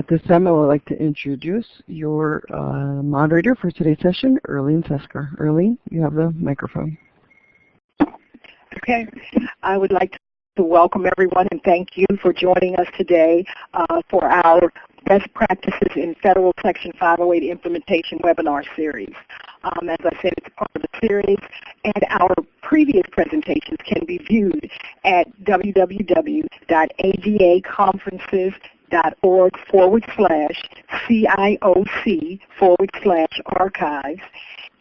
At this time, I would like to introduce your moderator for today's session, Earlene Sesker. Earlene, you have the microphone. Okay. I would like to welcome everyone and thank you for joining us today for our Best Practices in Federal Section 508 Implementation webinar series. As I said, it's part of the series, and our previous presentations can be viewed at www.adaconferences.org/CIOC/archives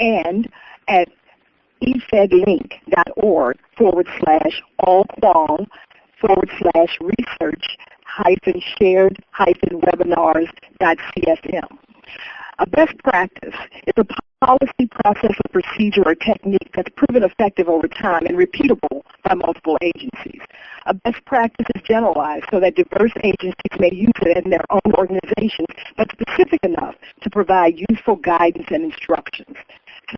and at efedlink.org/all-research-shared-webinars.csm. A best practice is a policy, process, or procedure or technique that's proven effective over time and repeatable by multiple agencies. A best practice is generalized so that diverse agencies may use it in their own organizations, but specific enough to provide useful guidance and instructions.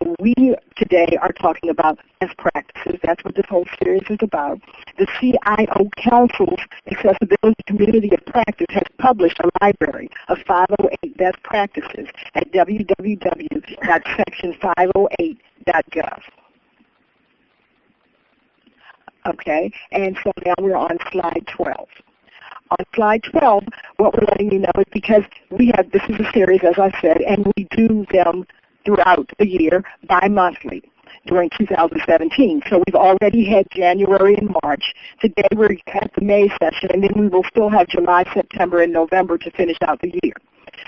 So we today are talking about best practices. That's what this whole series is about. The CIO Council's Accessibility Community of Practice has published a library of 508 best practices at www.section508.gov. Okay, and so now we're on slide 12. On slide 12, what we're letting you know is because this is a series, as I said, and we do them throughout the year bi-monthly during 2017. So we've already had January and March. Today we're at the May session, and then we will still have July, September, and November to finish out the year.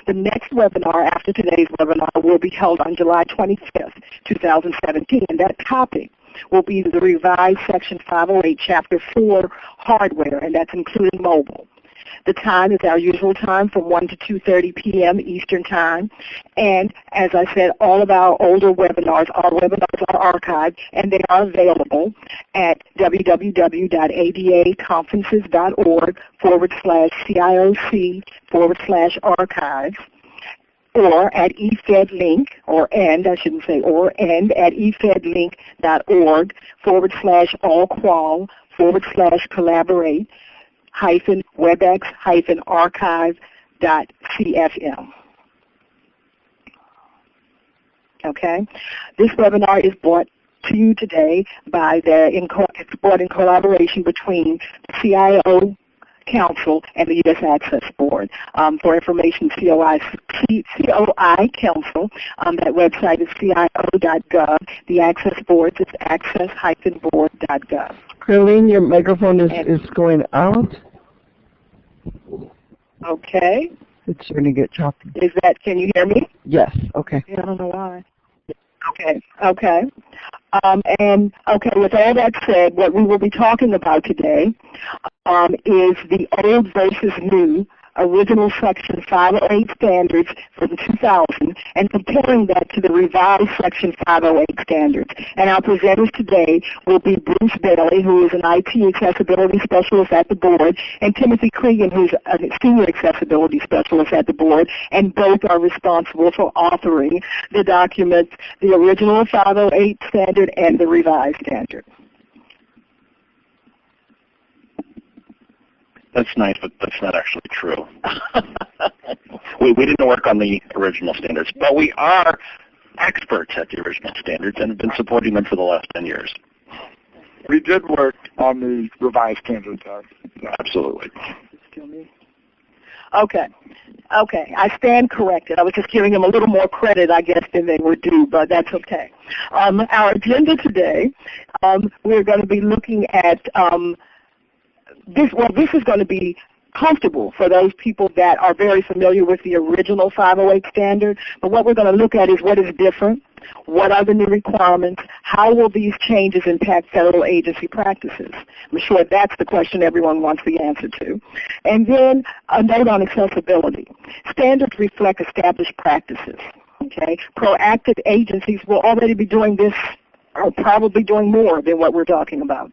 The next webinar after today's webinar will be held on July 25th, 2017, and that topic will be the revised Section 508, Chapter 4, hardware, and that's including mobile. The time is our usual time from 1 to 2:30 p.m. Eastern Time. And as I said, all of our older webinars, our webinars are archived, and they are available at www.adaconferences.org/CIOC/archives. Or at efedlink, and at efedlink.org/all-qual/collaborate -webex-archive.cfm. Okay, this webinar is brought to you today by it's brought in collaboration between the CIO Council and the U.S. Access Board. For information, COI Council, that website is cio.gov. The Access Board is access-board.gov. Earlene, your microphone is going out. Okay. It's going to get choppy. Can you hear me? Yes, okay. I don't know why. Okay. With all that said, what we will be talking about today is the old versus new original Section 508 standards from 2000 and comparing that to the revised Section 508 standards. And our presenters today will be Bruce Bailey, who is an IT accessibility specialist at the board, and Timothy Cregan, who's a senior accessibility specialist at the board, and both are responsible for authoring the documents, the original 508 standard and the revised standard. That's nice, but that's not actually true. we didn't work on the original standards, but we are experts at the original standards and have been supporting them for the last 10 years. We did work on the revised standards. Absolutely. Okay, I stand corrected. I was just giving them a little more credit, I guess, than they were due, but that's okay. Our agenda today, we're going to be looking at this is going to be comfortable for those people that are very familiar with the original 508 standard. But what we're going to look at is what is different, what are the new requirements, how will these changes impact federal agency practices. I'm sure that's the question everyone wants the answer to. And then a note on accessibility. Standards reflect established practices. Okay, proactive agencies will already be doing this, or probably doing more than what we're talking about.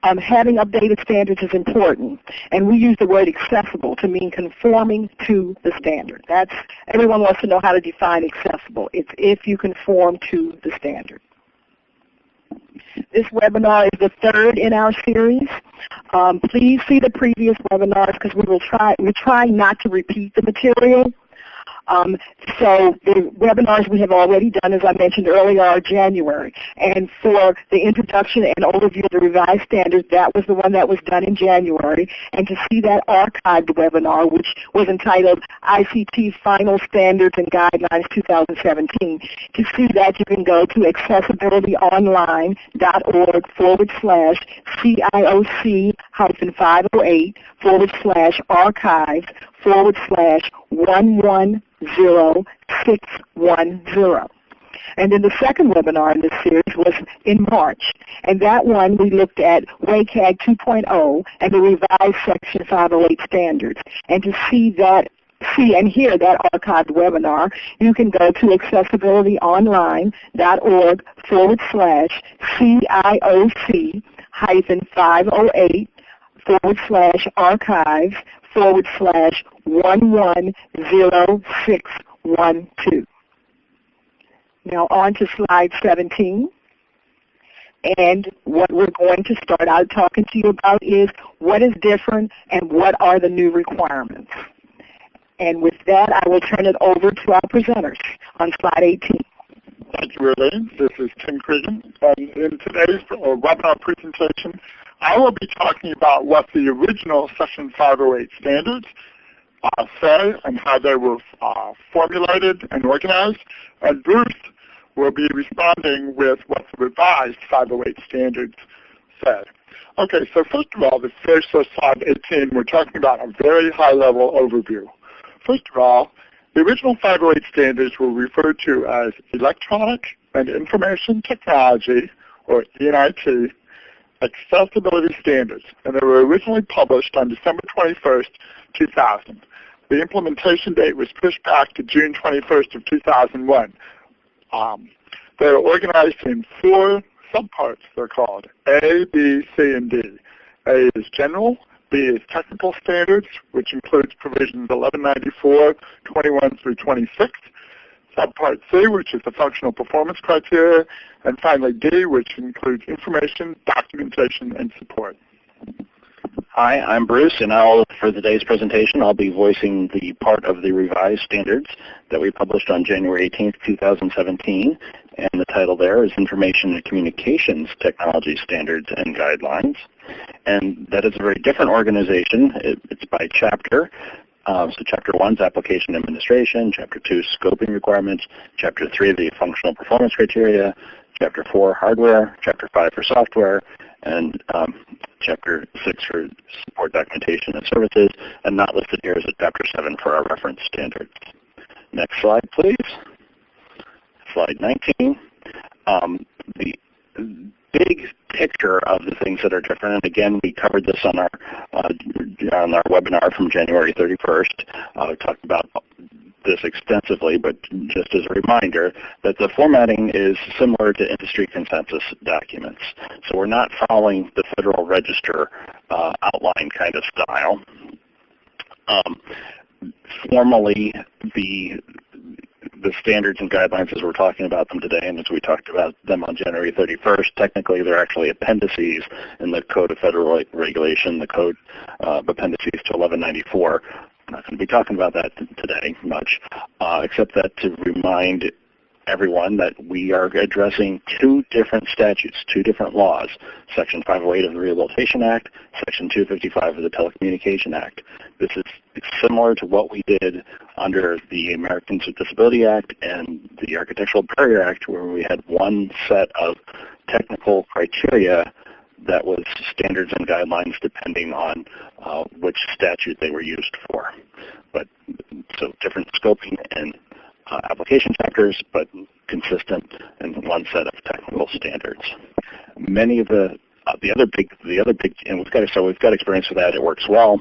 Having updated standards is important, and we use the word accessible to mean conforming to the standard. Everyone wants to know how to define accessible. It's if you conform to the standard. This webinar is the third in our series. Please see the previous webinars because we're trying not to repeat the material. So the webinars we have already done, as I mentioned earlier, are January. And for the introduction and overview of the revised standards, that was the one that was done in January. And to see that archived webinar, which was entitled ICT Final Standards and Guidelines 2017, to see that you can go to accessibility.org/CIOC-508//110-610. And then the second webinar in this series was in March. And that one we looked at WCAG 2.0 and the revised Section 508 standards. And to see and hear that archived webinar, you can go to accessibility.org/CIOC-508//110-612. Now on to slide 17. And what we're going to start out talking to you about is what is different and what are the new requirements. And with that, I will turn it over to our presenters on slide 18. Thank you, Elaine. This is Tim Cregan. And in today's webinar presentation, I will be talking about what the original Section 508 standards say and how they were formulated and organized. And Bruce will be responding with what the revised 508 standards say. Okay, so first of all, the first slide 18, we're talking about a very high-level overview. First of all, the original 508 standards were referred to as Electronic and Information Technology, or ENIT, Accessibility Standards, and they were originally published on December 21st, 2000. The implementation date was pushed back to June 21st of 2001. They are organized in 4 subparts, they're called, A, B, C, and D. A is general, B is technical standards, which includes provisions 1194, 21 through 26. Subpart C, which is the functional performance criteria. And finally D, which includes information, documentation, and support. Hi, I'm Bruce, and for today's presentation, I'll be voicing the part of the revised standards that we published on January 18th, 2017. And the title there is Information and Communications Technology Standards and Guidelines. And that is a very different organization. It's by chapter. So Chapter 1 is Application Administration, Chapter 2 Scoping Requirements, Chapter 3 the Functional Performance Criteria, Chapter 4 Hardware, Chapter 5 for Software, and Chapter 6 for Support Documentation and Services, and not listed here is Chapter 7 for our reference standards. Next slide, please. Slide 19. The big picture of the things that are different, and again, we covered this on our webinar from January 31st. We talked about this extensively, but just as a reminder that the formatting is similar to industry consensus documents. So we're not following the Federal Register outline kind of style. Formally, the standards and guidelines as we're talking about them today, and as we talked about them on January 31st, technically they're actually appendices in the Code of Federal Regulation, the Code of Appendices to 1194. I'm not going to be talking about that today much, except that to remind everyone that we are addressing 2 different statutes, 2 different laws, Section 508 of the Rehabilitation Act, Section 255 of the Telecommunication Act. This is similar to what we did under the Americans with Disability Act and the Architectural Barrier Act, where we had one set of technical criteria that was standards and guidelines depending on which statute they were used for. But so different scoping and application factors, but consistent in one set of technical standards. Many of the other big, and we've got experience with that. It works well.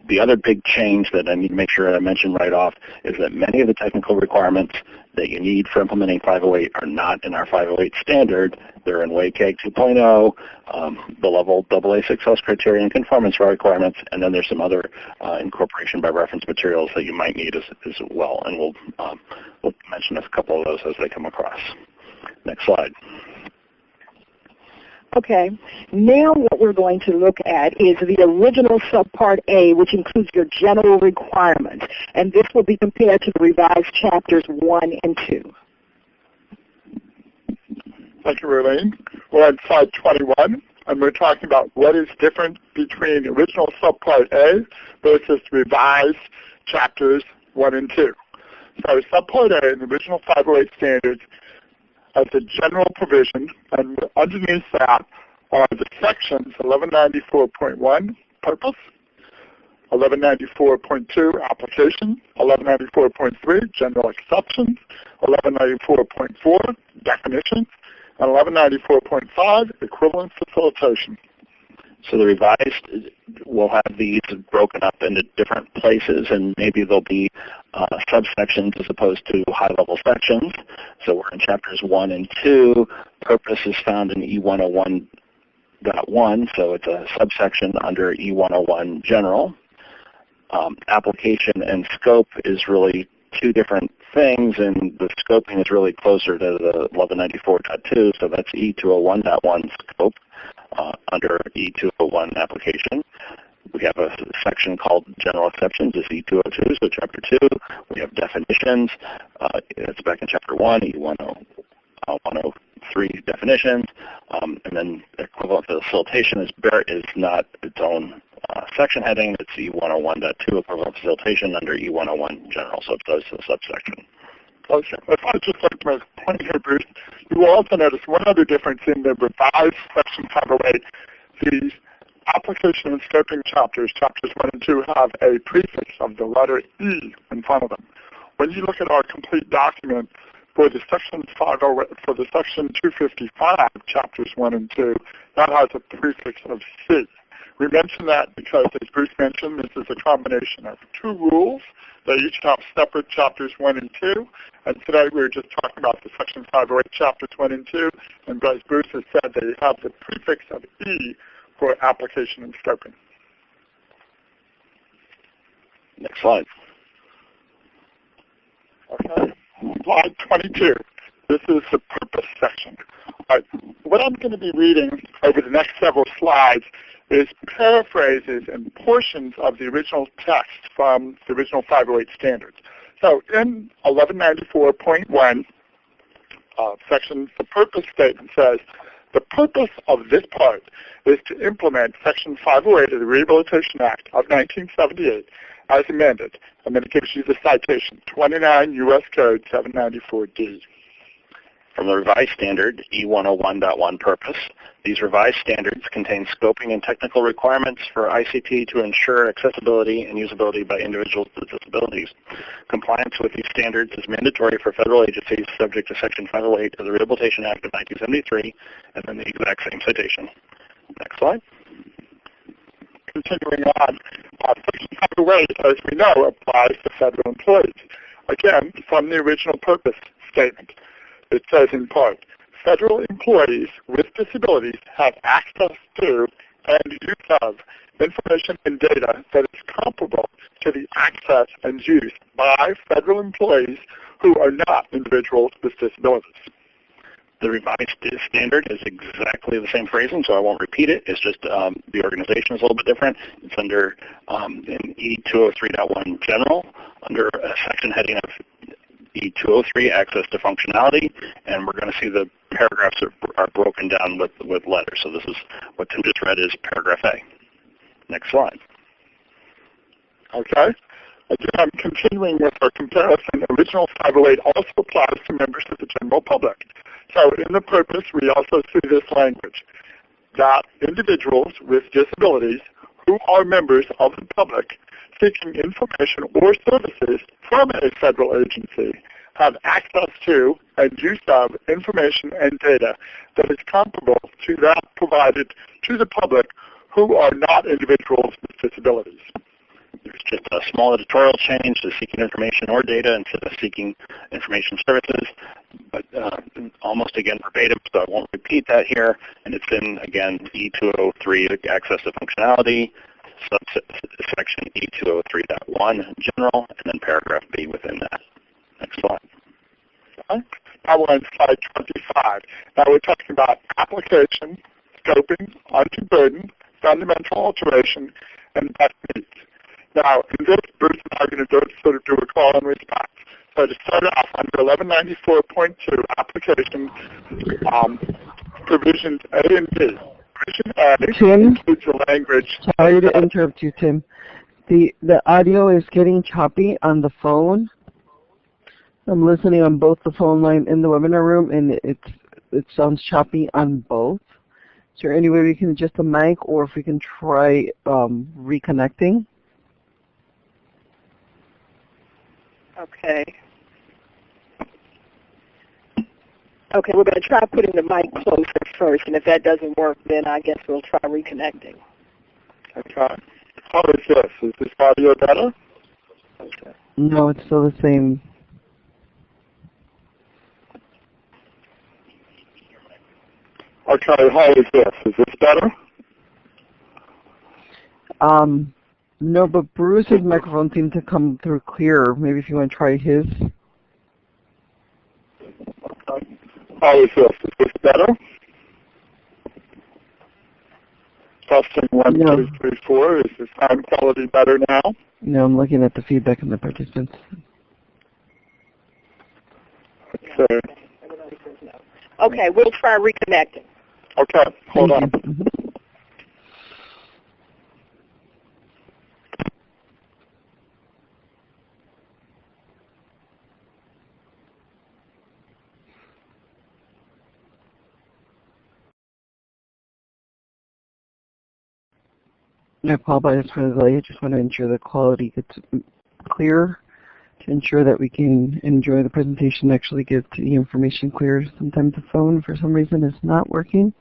The other big change that I need to make sure I mention right off is that many of the technical requirements that you need for implementing 508 are not in our 508 standard. They're in WCAG 2.0, the level AA6 host criteria and conformance requirements, and then there's some other incorporation by reference materials that you might need as well, and we'll mention a couple of those as they come across. Next slide. Okay. Now what we're going to look at is the original Subpart A, which includes your general requirements. And this will be compared to the revised chapters 1 and 2. Thank you, Raylene. We're on slide 21, and we're talking about what is different between the original Subpart A versus revised chapters 1 and 2. So Subpart A in the original 508 standards has a general provision, and underneath that are the sections 1194.1, purpose, 1194.2, application, 1194.3, general exceptions, 1194.4, definitions, and 1194.5, equivalent facilitation. So the revised will have these broken up into different places, and maybe there'll be subsections as opposed to high-level sections. So we're in chapters 1 and 2. Purpose is found in E101.1, so it's a subsection under E101 General. Application and scope is really two different things, and the scoping is really closer to the 1194.2, so that's E201.1 scope. Under E201 application. We have a section called General Exceptions, is E202, so chapter 2. We have definitions, it's back in chapter 1, E103 definitions, and then equivalent facilitation is not its own section heading, it's E101.2 equivalent facilitation under E101 General, so it goes to the subsection. Okay. If I just like to make a point here, Bruce, you will also notice one other difference in the revised section 508. The application and scoping chapters 1 and 2, have a prefix of the letter E in front of them. When you look at our complete document for the section 255, chapters 1 and 2, that has a prefix of C. We mention that because, as Bruce mentioned, this is a combination of two rules. They each have separate chapters 1 and 2, and today we're just talking about the section 508 chapters 1 and 2, and as Bruce has said, they have the prefix of E for application and scoping. Next slide. Okay, slide 22. This is the purpose section. All right. What I'm going to be reading over the next several slides is paraphrases and portions of the original text from the original 508 standards. So in 1194.1 section, the purpose statement says, the purpose of this part is to implement Section 508 of the Rehabilitation Act of 1978 as amended. And then it gives you the citation, 29 U.S. Code 794D. From the revised standard, E101.1 purpose, these revised standards contain scoping and technical requirements for ICT to ensure accessibility and usability by individuals with disabilities. Compliance with these standards is mandatory for federal agencies subject to Section 508 of the Rehabilitation Act of 1973, and then the exact same citation. Next slide. Continuing on, Section 508, as we know, applies to federal employees. Again, from the original purpose statement. It says in part, federal employees with disabilities have access to and use of information and data that is comparable to the access and use by federal employees who are not individuals with disabilities. The revised standard is exactly the same phrasing, so I won't repeat it. It's just the organization is a little bit different. It's under in E203.1 General, under a section heading of E203, Access to Functionality, and we're going to see the paragraphs are broken down with letters. So this is what Tim just read is paragraph A. Next slide. Okay. Again, I'm continuing with our comparison. Original 508 also applies to members of the general public. So in the purpose, we also see this language, that individuals with disabilities who are members of the public seeking information or services from a federal agency have access to and use of information and data that is comparable to that provided to the public who are not individuals with disabilities. There's just a small editorial change to seeking information or data instead of seeking information services, but almost again verbatim, so I won't repeat that here. And it's in, again, E203, Access to Functionality, subsection E203.1 General, and then paragraph B within that. Next slide. Okay. Now we're on slide 25. Now we're talking about application, scoping, undue burden, fundamental alteration, and best meets. Now, in this, Bruce and I are going to sort of do a call and response. So to start off, under 1194.2 application, provisions A and B. Provision A includes the language. Sorry to interrupt you, Tim. The audio is getting choppy on the phone. I'm listening on both the phone line in the webinar room, and it sounds choppy on both. Is there any way we can adjust the mic, or if we can try reconnecting? Okay. Okay, we're going to try putting the mic closer first, and if that doesn't work, then I guess we'll try reconnecting. Okay. How is this? Is this audio better? Okay. No, it's still the same. Okay, how is this? Is this better? No, but Bruce's microphone seemed to come through clearer. Maybe if you want to try his. Okay. How is this? Is this better? Testing 1, No. 2, 3, 4. Is the sound quality better now? No, I'm looking at the feedback in the participants. Okay. Okay, we'll try reconnecting. Okay, hold on. Mhm. I apologize for the delay. I just want to ensure the quality gets clear to ensure that we can enjoy the presentation, actually get the information clear. Sometimes the phone, for some reason, is not working.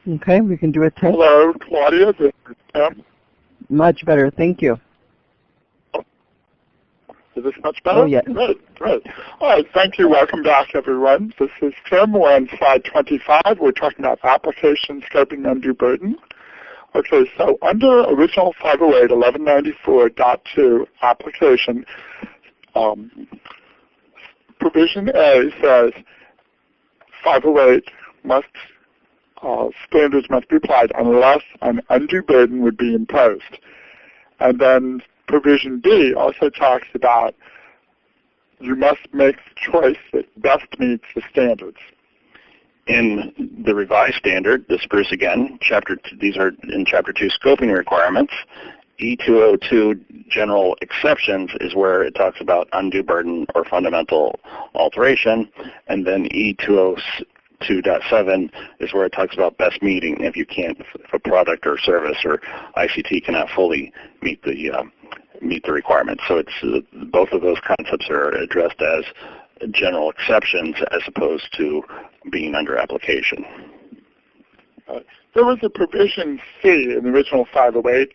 Okay, we can do a test. Hello, Claudia. This is Tim. Much better, thank you. Is this much better? Oh, yes. Great, great. All right, thank you. Welcome back, everyone. This is Tim. We're on slide 25. We're talking about application scoping undue burden. Okay, so under original 508 1194.2 application, provision A says 508 standards must be applied unless an undue burden would be imposed. And then provision B also talks about you must make the choice that best meets the standards. In the revised standard, this Bruce again, these are in Chapter 2 scoping requirements. E202 general exceptions is where it talks about undue burden or fundamental alteration, and then E202.7 is where it talks about best meeting if a product or service or ICT cannot fully meet the requirements. So it's both of those concepts are addressed as general exceptions as opposed to being under application. There was a provision C in the original 508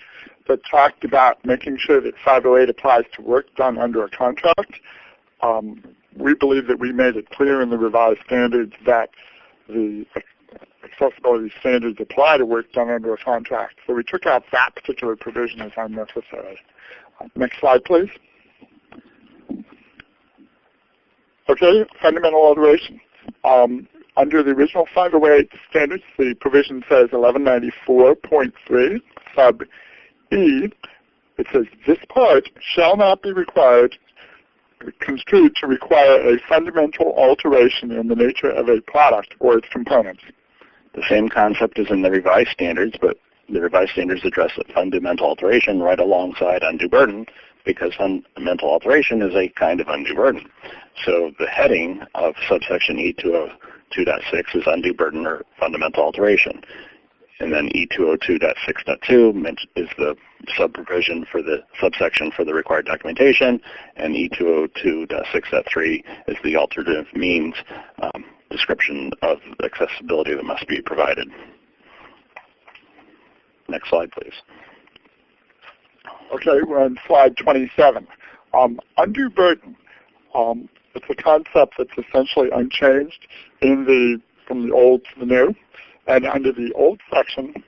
that talked about making sure that 508 applies to work done under a contract. We believe that we made it clear in the revised standards that the accessibility standards apply to work done under a contract. So we took out that particular provision as unnecessary. Next slide, please. Okay, fundamental alteration. Under the original 508 standards, the provision says 1194.3, sub E, it says this part shall not be construed to require a fundamental alteration in the nature of a product or its components. The same concept is in the revised standards, but the revised standards address the fundamental alteration right alongside undue burden, because fundamental alteration is a kind of undue burden. So the heading of subsection E202.6 is undue burden or fundamental alteration. And then E202.6.2 is the subprovision for the subsection for the required documentation, and E202.6.3 is the alternative means description of accessibility that must be provided. Next slide, please. Okay, we're on slide 27. Undue burden. It's a concept that's essentially unchanged from the old to the new. And under the old section,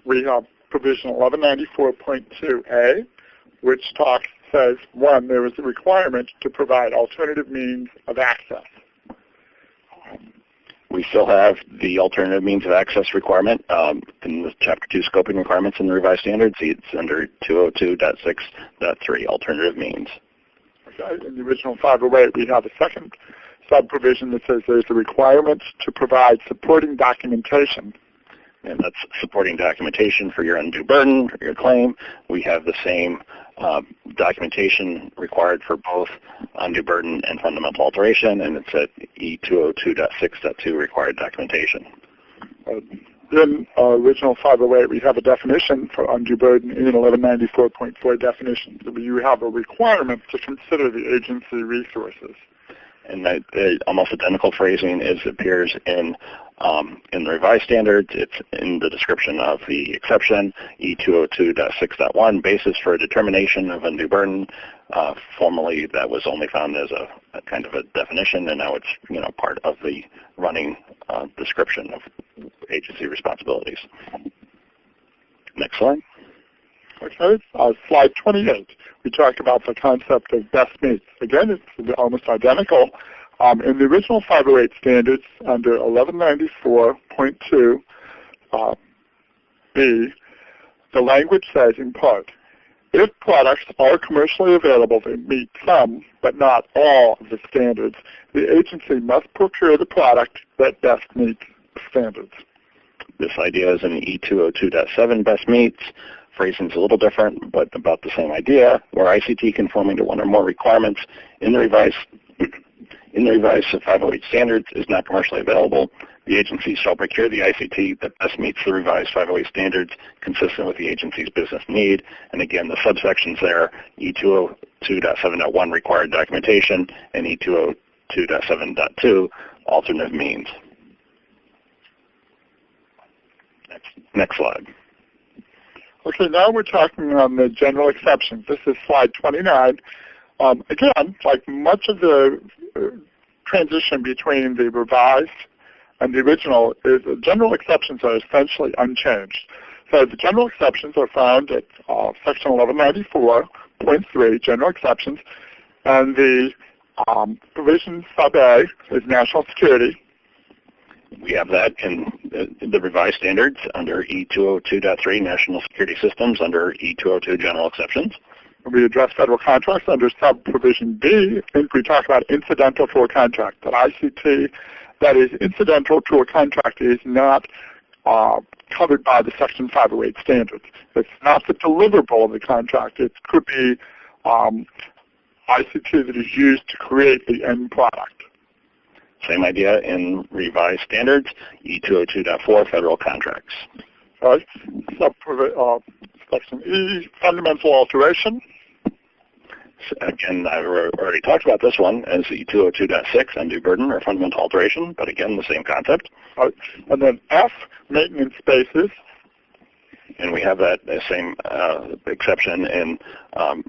we have provision 1194.2a, which says, one, there is a requirement to provide alternative means of access. We still have the alternative means of access requirement in the Chapter 2 scoping requirements in the revised standards. It's under 202.6.3, alternative means. Okay. In the original 508, we have a second sub-provision that says there's a requirement to provide supporting documentation. And that's supporting documentation for your undue burden or your claim. We have the same documentation required for both undue burden and fundamental alteration, and it's at E202.6.2 required documentation. In original 508, we have a definition for undue burden in 1194.4 definition. So you have a requirement to consider the agency resources. And almost identical phrasing appears in the revised standards. It's in the description of the exception, E202.6.1, basis for a determination of undue burden. Formerly, that was only found as a kind of a definition, and now it's part of the running description of agency responsibilities. Next slide. Okay, slide 28. We talk about the concept of best meets. Again, it's almost identical. In the original 508 standards under 1194.2 B, the language says in part, if products are commercially available that meet some but not all of the standards, the agency must procure the product that best meets standards. This idea is in E202.7 best meets. Phrasing is a little different, but about the same idea, where ICT conforming to one or more requirements in the revised 508 standards is not commercially available. The agency shall procure the ICT that best meets the revised 508 standards consistent with the agency's business need. And again, the subsections there, E202.7.1 required documentation and E202.7.2 alternative means. Next slide. Okay, now we're talking on the general exceptions. This is slide 29. Again, like much of the transition between the revised and the original, the general exceptions are essentially unchanged. So the general exceptions are found at section 1194.3, general exceptions, and the provision sub A is national security. We have that in the revised standards under E202.3, National Security Systems, under E202 General Exceptions. We address federal contracts under sub-provision B, and we talk about incidental to a contract. That ICT that is incidental to a contract is not covered by the Section 508 standards. It's not the deliverable of the contract. It could be ICT that is used to create the end product. Same idea in revised standards, E202.4, federal contracts. Right. Section E, fundamental alteration. Again, I've already talked about this one as E202.6, undue burden or fundamental alteration, but again, the same concept. Right. And then F, maintenance spaces. And we have that same exception in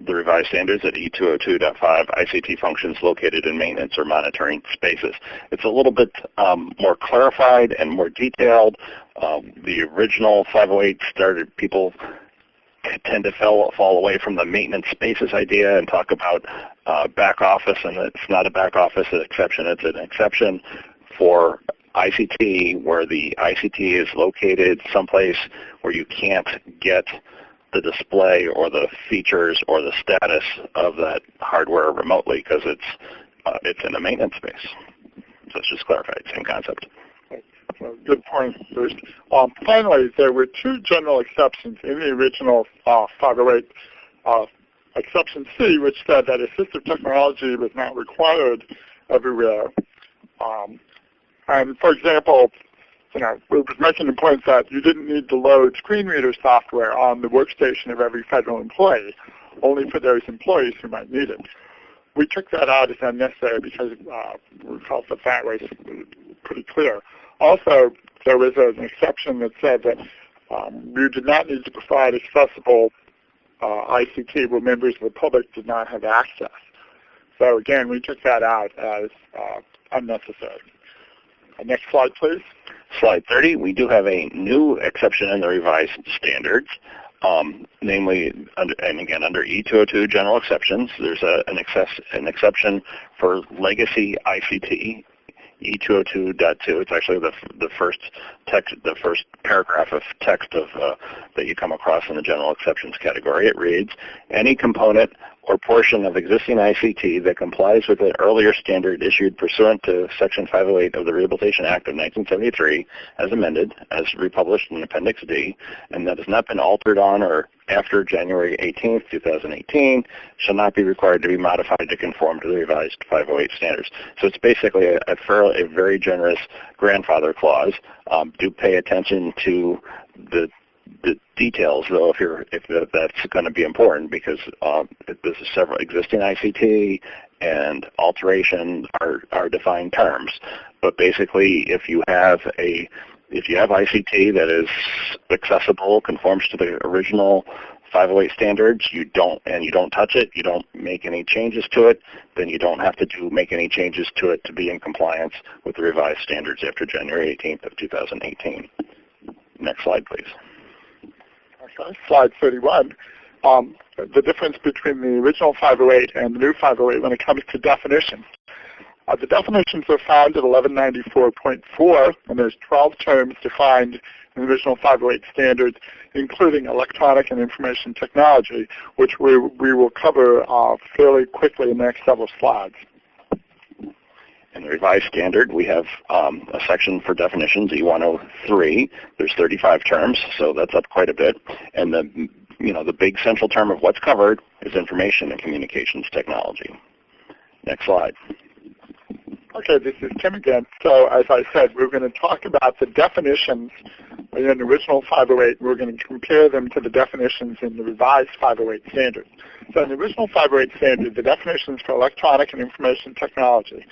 the revised standards at E202.5, ICT functions located in maintenance or monitoring spaces. It's a little bit more clarified and more detailed. The original 508 started, people tend to fall away from the maintenance spaces idea and talk about back office, and it's not a back office exception, it's an exception for ICT, where the ICT is located someplace where you can't get the display or the features or the status of that hardware remotely because it's in a maintenance space. So it's just clarified, same concept. Good point, Bruce. Finally, there were two general exceptions in the original 508. Exception C, which said that assistive technology was not required everywhere. And for example, we were making the point that you didn't need to load screen reader software on the workstation of every federal employee, only for those employees who might need it. we took that out as unnecessary because we felt that was pretty clear. Also, there was an exception that said that you did not need to provide accessible ICT where members of the public did not have access. So again, we took that out as unnecessary. Next slide, please. Slide 30, we do have a new exception in the revised standards, namely, under E202 general exceptions. There's an exception for legacy ICT, E202.2. It's actually the first text, the first paragraph of text that you come across in the general exceptions category. It reads, any component or portion of existing ICT that complies with an earlier standard issued pursuant to Section 508 of the Rehabilitation Act of 1973, as amended, as republished in Appendix D, and that has not been altered on or after January 18, 2018, shall not be required to be modified to conform to the revised 508 standards. So it's basically a very generous grandfather clause. Do pay attention to the details, though, if that's going to be important, because this is several existing ICT and alteration are defined terms. But basically, if you have ICT that is accessible, conforms to the original 508 standards, you don't touch it, you don't make any changes to it, then you don't have to make any changes to it to be in compliance with the revised standards after January 18th of 2018. Next slide, please. Okay, slide 31. The difference between the original 508 and the new 508 when it comes to definitions. The definitions are found at 1194.4, and there's 12 terms defined in the original 508 standards, including electronic and information technology, which we will cover fairly quickly in the next several slides. In the revised standard, we have a section for definitions, E103. There's 35 terms, so that's up quite a bit. And the big central term of what's covered is information and communications technology. Next slide. Okay, this is Tim again. So as I said, we're going to talk about the definitions in the original 508. We're going to compare them to the definitions in the revised 508 standard. So in the original 508 standard, the definitions for electronic and information technology.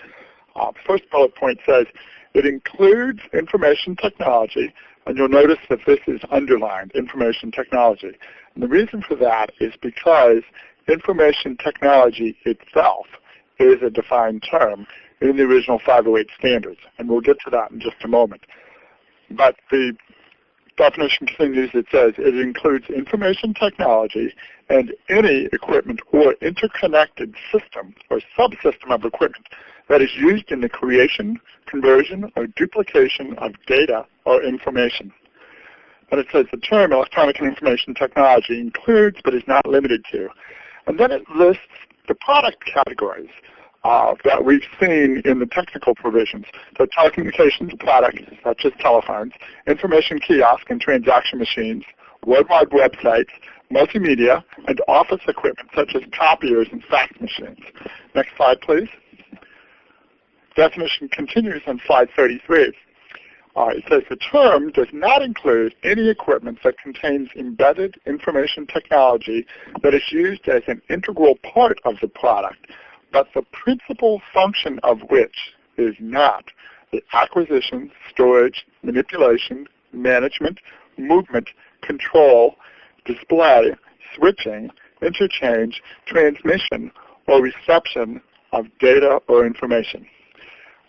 First bullet point says, it includes information technology, and you'll notice that this is underlined, information technology. And the reason for that is because information technology itself is a defined term in the original 508 standards, and we'll get to that in just a moment. But the definition continues, it says, it includes information technology and any equipment or interconnected system or subsystem of equipment that is used in the creation, conversion, or duplication of data or information. And it says the term electronic and information technology includes but is not limited to. And then it lists the product categories that we've seen in the technical provisions. So telecommunications products such as telephones, information kiosk and transaction machines, World Wide websites, multimedia, and office equipment such as copiers and fax machines. Next slide, please. Definition continues on slide 33. It says the term does not include any equipment that contains embedded information technology that is used as an integral part of the product, but the principal function of which is not the acquisition, storage, manipulation, management, movement, control, display, switching, interchange, transmission, or reception of data or information.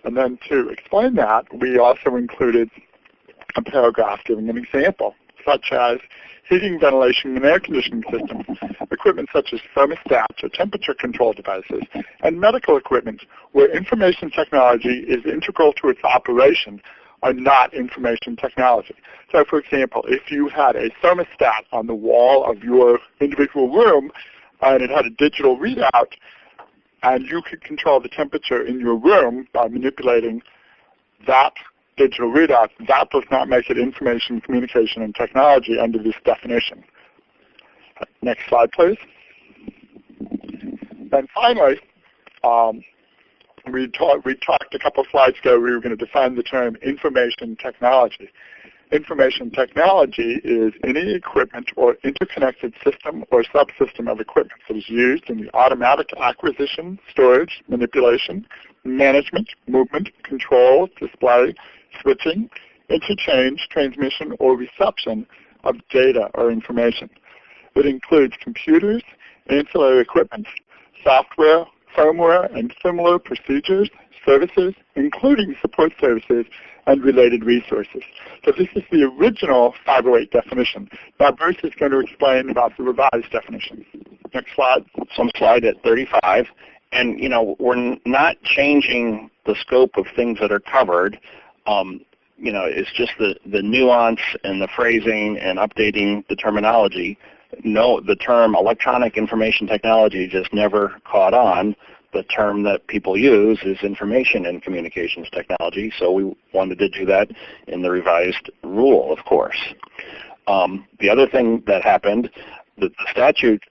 And then to explain that, we also included a paragraph giving an example, such as heating, ventilation, and air conditioning systems, equipment such as thermostats or temperature control devices, and medical equipment where information technology is integral to its operation are not information technology. So for example, if you had a thermostat on the wall of your individual room and it had a digital readout, and you could control the temperature in your room by manipulating that digital readout, that does not make it information, communication, and technology under this definition. Next slide, please. And finally, we talked a couple of slides ago, we were going to define the term information technology. Information technology is any equipment or interconnected system or subsystem of equipment that is used in the automatic acquisition, storage, manipulation, management, movement, control, display, switching, interchange, transmission, or reception of data or information. It includes computers, ancillary equipment, software, firmware, and similar procedures, services, including support services, and related resources. So this is the original 508 definition. Now Bruce is going to explain about the revised definition. Next slide. So I'm slide at 35. And, you know, we're not changing the scope of things that are covered. You know, it's just the nuance and the phrasing and updating the terminology. No, the term electronic information technology just never caught on. The term that people use is information and communications technology, so we wanted to do that in the revised rule, of course. The other thing that happened, the statute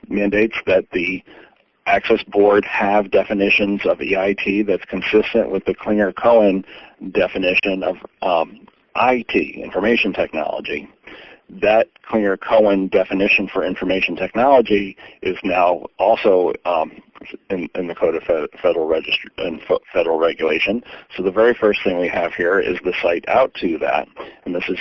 mandates that the Access Board have definitions of EIT that's consistent with the Clinger-Cohen definition of IT, information technology. That Clinger-Cohen definition for information technology is now also in the Code of Federal Register and Federal Regulation. So the very first thing we have here is the cite out to that, and this is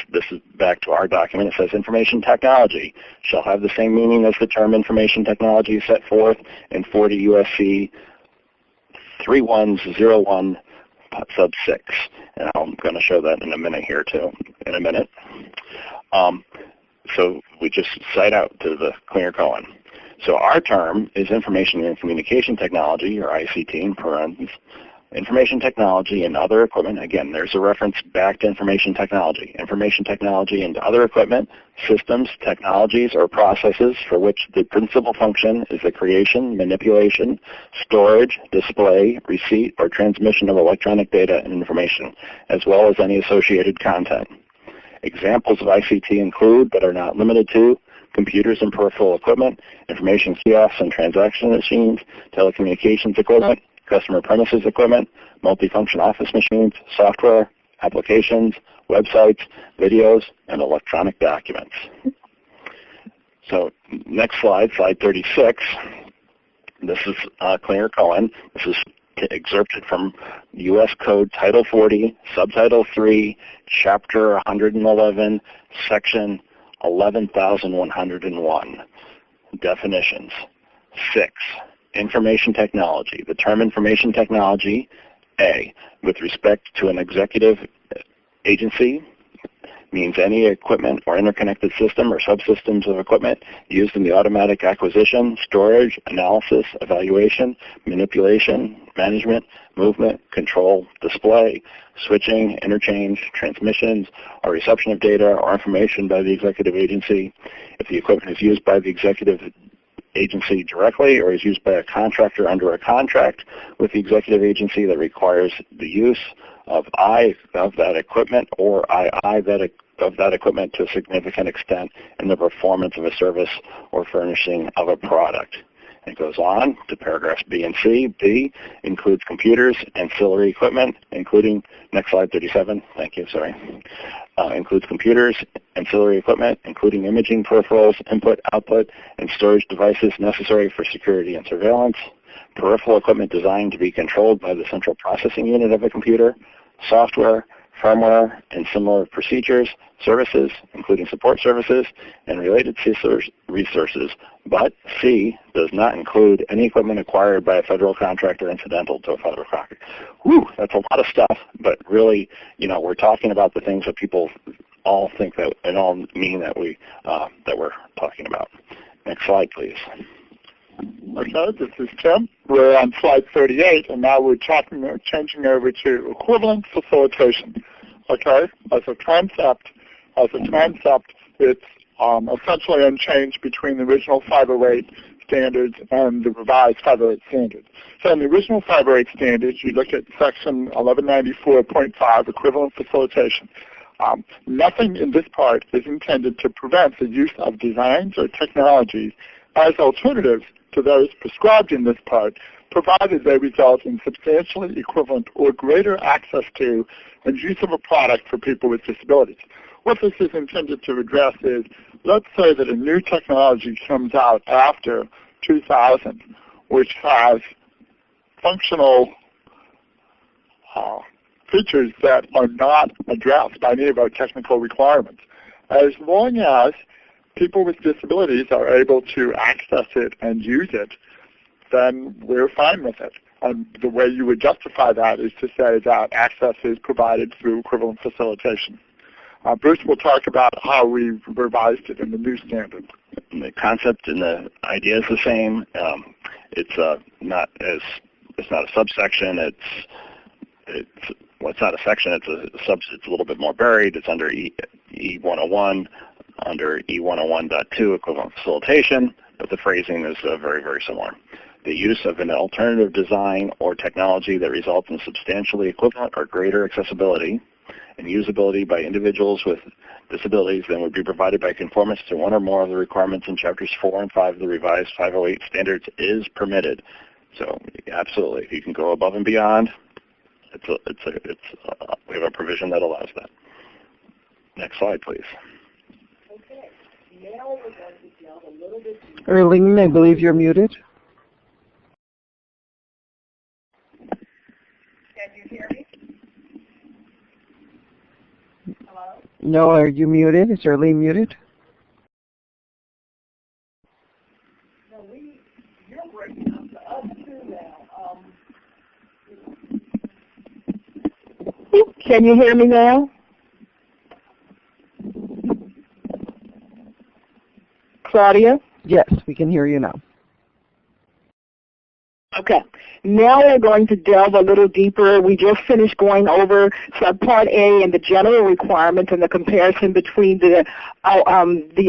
back to our document. It says information technology shall have the same meaning as the term information technology set forth in 40 U.S.C. 3101 sub 6, and I'm going to show that in a minute here too. So we just cite out to the Clinger-Cohen. So our term is information and communication technology, or ICT in parentheses, information technology and other equipment. Again, there's a reference back to information technology. Information technology and other equipment, systems, technologies, or processes for which the principal function is the creation, manipulation, storage, display, receipt, or transmission of electronic data and information, as well as any associated content. Examples of ICT include, but are not limited to, computers and peripheral equipment, information kiosks and transaction machines, telecommunications equipment, customer premises equipment, multifunction office machines, software, applications, websites, videos, and electronic documents. So next slide, slide 36. This is Clinger-Cohen. This is excerpted from U.S. Code Title 40, Subtitle 3, Chapter 111, Section 11,101. Definitions. 6. Information technology. The term information technology, A, with respect to an executive agency, means any equipment or interconnected system or subsystems of equipment used in the automatic acquisition, storage, analysis, evaluation, manipulation, management, movement, control, display, switching, interchange, transmissions, or reception of data or information by the executive agency. If the equipment is used by the executive agency directly or is used by a contractor under a contract with the executive agency that requires the use of I of that equipment or II of that equipment to a significant extent in the performance of a service or furnishing of a product. It goes on to paragraphs B and C. B includes computers, ancillary equipment, including, next slide 37, thank you, sorry. Includes computers, ancillary equipment, including imaging peripherals, input, output, and storage devices necessary for security and surveillance. Peripheral equipment designed to be controlled by the central processing unit of a computer. Software, firmware, and similar procedures, services, including support services, and related resources. But C does not include any equipment acquired by a federal contractor incidental to a federal contractor. Whew, that's a lot of stuff, but really, you know, we're talking about the things that people all think that and all mean that we're talking about. Next slide, please. Okay, this is Tim. We're on slide 38, and now we're changing over to equivalent facilitation. Okay, as a concept, it's essentially unchanged between the original 508 standards and the revised 508 standards. So in the original 508 standards, you look at section 1194.5, equivalent facilitation. Nothing in this part is intended to prevent the use of designs or technologies as alternatives to those prescribed in this part provided they result in substantially equivalent or greater access to and use of a product for people with disabilities. What this is intended to address is, let's say that a new technology comes out after 2000, which has functional features that are not addressed by any of our technical requirements. As long as people with disabilities are able to access it and use it, then we're fine with it. And the way you would justify that is to say that access is provided through equivalent facilitation. Bruce will talk about how we've revised it in the new standard. The concept and the idea is the same. It's not a subsection. It's not a section. It's a little bit more buried. It's under E101, under E101.2 equivalent facilitation, but the phrasing is very, very similar. The use of an alternative design or technology that results in substantially equivalent or greater accessibility and usability by individuals with disabilities than would be provided by conformance to one or more of the requirements in Chapters 4 and 5 of the revised 508 standards is permitted. So absolutely, if you can go above and beyond, we have a provision that allows that. Next slide, please. Okay. Now we're going to delve a little bit deeper. Erling, I believe you're muted. Can you hear me? Hello? No, are you muted? Is Erling muted? No, you're breaking up to us too now. Can you hear me now? Claudia? Yes, we can hear you now. Okay. Now we're going to delve a little deeper. We just finished going over Subpart A and the general requirements and the comparison between the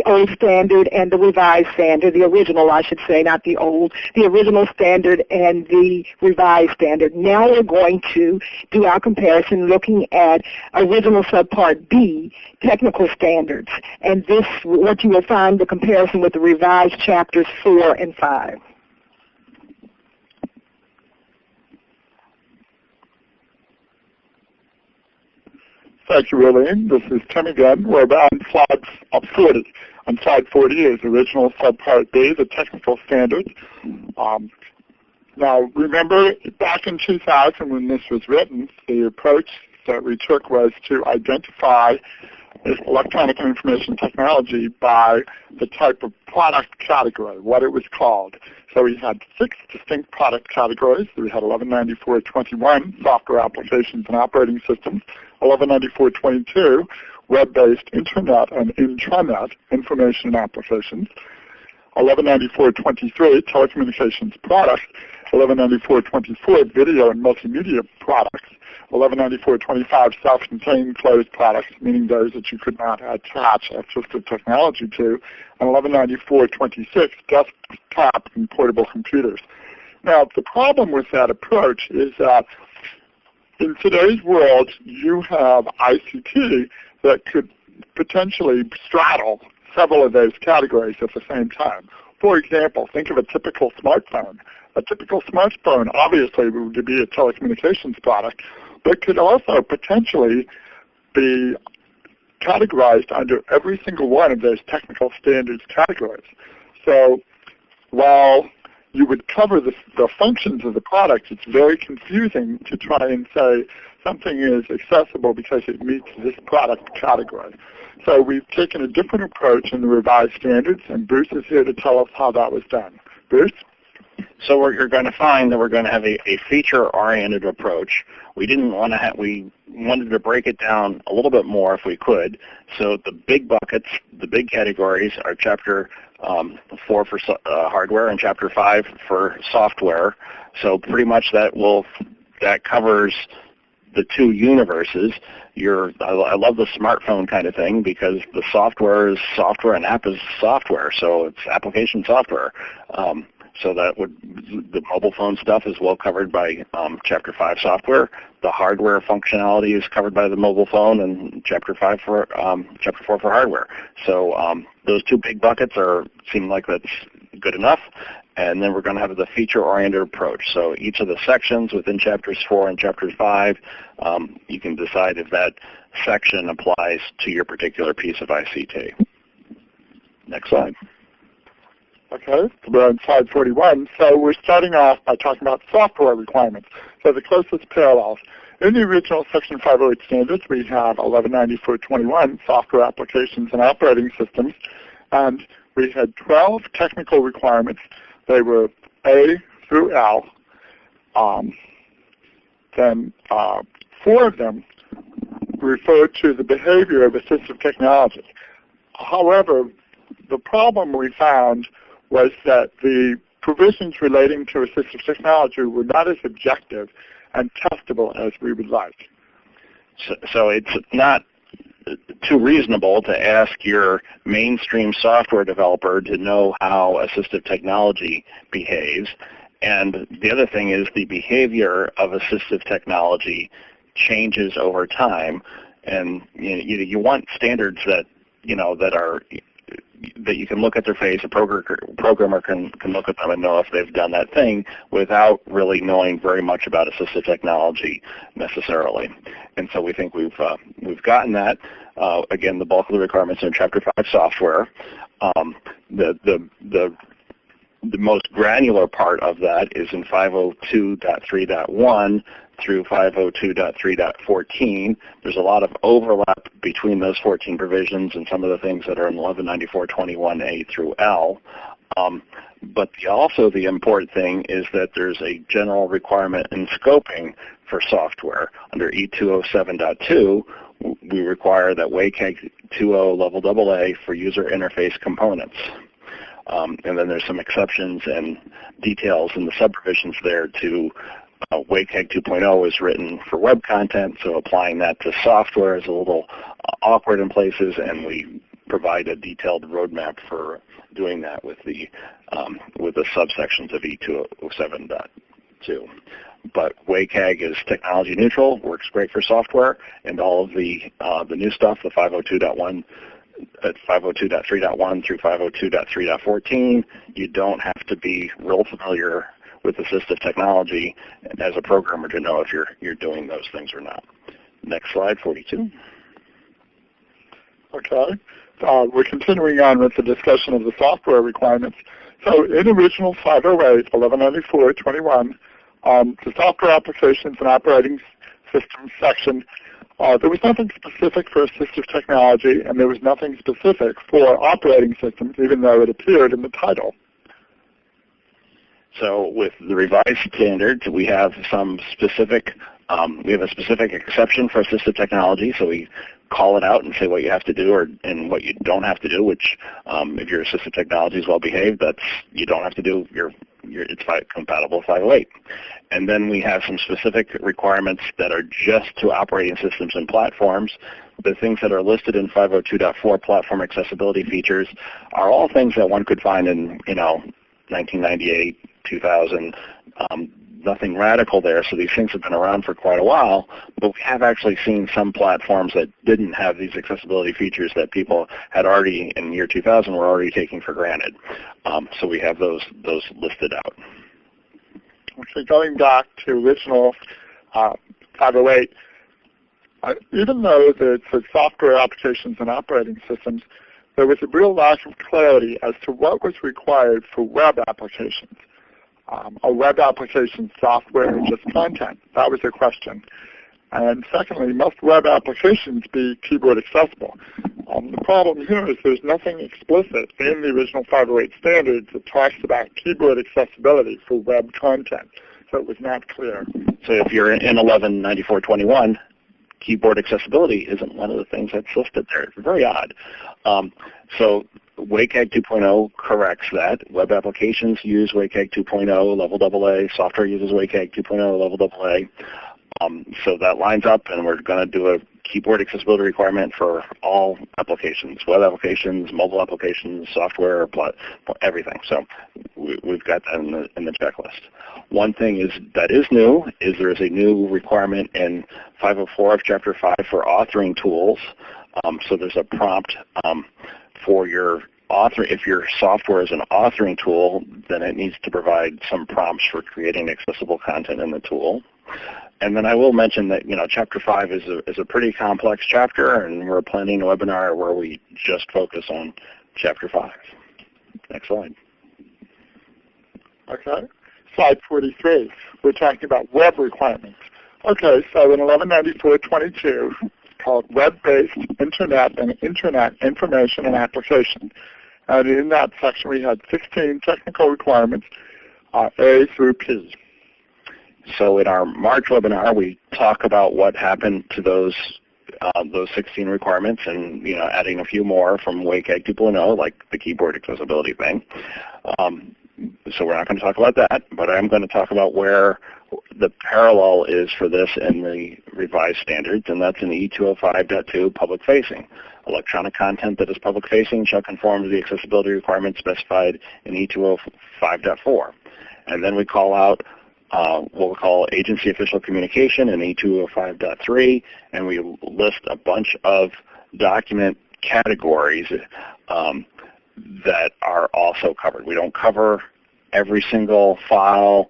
old standard and the revised standard, the original, I should say, not the old, the original standard and the revised standard. Now we're going to do our comparison looking at original Subpart B, technical standards. And this, what you will find, the comparison with the revised chapters 4 and 5. Thank you, Eileen. This is Tim again. We're on slide 40. On slide 40 is original Subpart B, the technical standards. Now, remember, back in 2000 when this was written, the approach that we took was to identify electronic and information technology by the type of product category, what it was called. So we had 6 distinct product categories. We had 1194.21, software applications and operating systems, 1194.22, web-based internet and intranet information and applications, 1194.23, telecommunications products, 1194.24, video and multimedia products, 1194.25, self-contained closed products, meaning those that you could not attach assistive technology to, and 1194.26, desktop and portable computers. Now, the problem with that approach is that in today's world, you have ICT that could potentially straddle several of those categories at the same time. For example, think of a typical smartphone. A typical smartphone obviously would be a telecommunications product, but could also potentially be categorized under every single one of those technical standards categories. So while you would cover the functions of the product, it's very confusing to try and say something is accessible because it meets this product category. So we've taken a different approach in the revised standards, and Bruce is here to tell us how that was done. Bruce? So you're going to find that we're going to have a feature-oriented approch. We wanted to break it down a little bit more if we could. So the big buckets, the big categories are Chapter 4 for hardware and Chapter 5 for software. So pretty much that covers the two universes. I love the smartphone kind of thing because the software is software and app is software, so it's application software. So the mobile phone stuff is well covered by Chapter 5 software. The hardware functionality is covered by the mobile phone and Chapter 5 for Chapter 4 for hardware. So those two big buckets seem like that's good enough. And then we're going to have the feature-oriented approach. So each of the sections within Chapters 4 and Chapter 5, you can decide if that section applies to your particular piece of ICT. Next slide. Okay, so we're on slide 41. So we're starting off by talking about software requirements. So the closest parallels. In the original Section 508 standards, we have 1194.21, software applications and operating systems, and we had 12 technical requirements. They were A through L. Then 4 of them referred to the behavior of assistive technology. However, the problem we found was that the provisions relating to assistive technology were not as objective and testable as we would like. So it's not too reasonable to ask your mainstream software developer to know how assistive technology behaves. And the other thing is the behavior of assistive technology changes over time. And you want standards that that you can look at their face, a programmer can look at them and know if they've done that thing without really knowing very much about assistive technology necessarily. And so we think we've gotten that. Again, the bulk of the requirements are in Chapter 5 software. The most granular part of that is in 502.3.1 through 502.3.14. There's a lot of overlap between those 14 provisions and some of the things that are in 1194.21a through L. But also the important thing is that there's a general requirement in scoping for software. Under E207.2, we require that WCAG 2.0 level AA for user interface components. And then there's some exceptions and details in the subprovisions there to WCAG 2.0 is written for web content, so applying that to software is a little awkward in places, and we provide a detailed roadmap for doing that with the subsections of E207.2. But WCAG is technology neutral, works great for software, and all of the new stuff, the 502.1, 502.3.1 through 502.3.14, you don't have to be real familiar with assistive technology as a programmer to know if you're doing those things or not. Next slide, 42. Okay. We're continuing on with the discussion of the software requirements. So in original 508, 1194.21, the software applications and operating systems section, there was nothing specific for assistive technology, and there was nothing specific for operating systems, even though it appeared in the title. So with the revised standards, we have some specific, we have a specific exception for assistive technology, so we call it out and say what you have to do and what you don't have to do, which if your assistive technology is well behaved, you don't have to do, it's compatible with 508. And then we have some specific requirements that are just to operating systems and platforms. The things that are listed in 502.4 platform accessibility features are all things that one could find in 1998, 2000, nothing radical there, so these things have been around for quite a while, but we have actually seen some platforms that didn't have these accessibility features that people had already, in year 2000, were already taking for granted. So we have those listed out. Okay, going back to original 508, even though for software applications and operating systems, there was a real lack of clarity as to what was required for web applications. A web application software or just content? That was the question. And secondly, must web applications be keyboard accessible? The problem here is there's nothing explicit in the original 508 standards that talks about keyboard accessibility for web content, so it was not clear. So if you're in 1194.21, keyboard accessibility isn't one of the things that's listed there. It's very odd. So WCAG 2.0 corrects that. Web applications use WCAG 2.0 level AA. Software uses WCAG 2.0 level AA. So that lines up, and we're going to do a keyboard accessibility requirement for all applications, web applications, mobile applications, software, everything. So we've got that in the checklist. One thing that is new is there is a new requirement in 504 of Chapter 5 for authoring tools. So there's a prompt for your if your software is an authoring tool, then it needs to provide some prompts for creating accessible content in the tool. And then I will mention that, Chapter 5 is a pretty complex chapter, and we're planning a webinar where we just focus on Chapter 5. Next slide. Okay. Slide 43, we're talking about web requirements. Okay, so in 1194.22, it's called Web-Based Internet and Internet Information and Application. And in that section, we had 16 technical requirements, A through P. So in our March webinar, we talk about what happened to those 16 requirements, and adding a few more from WCAG 2.0, like the keyboard accessibility thing. So we're not going to talk about that, but I'm going to talk about where the parallel is for this in the revised standards, and that's in E205.2 public-facing. Electronic content that is public-facing shall conform to the accessibility requirements specified in E205.4. And then we call out what we call agency official communication in E205.3, and we list a bunch of document categories that are also covered. We don't cover every single file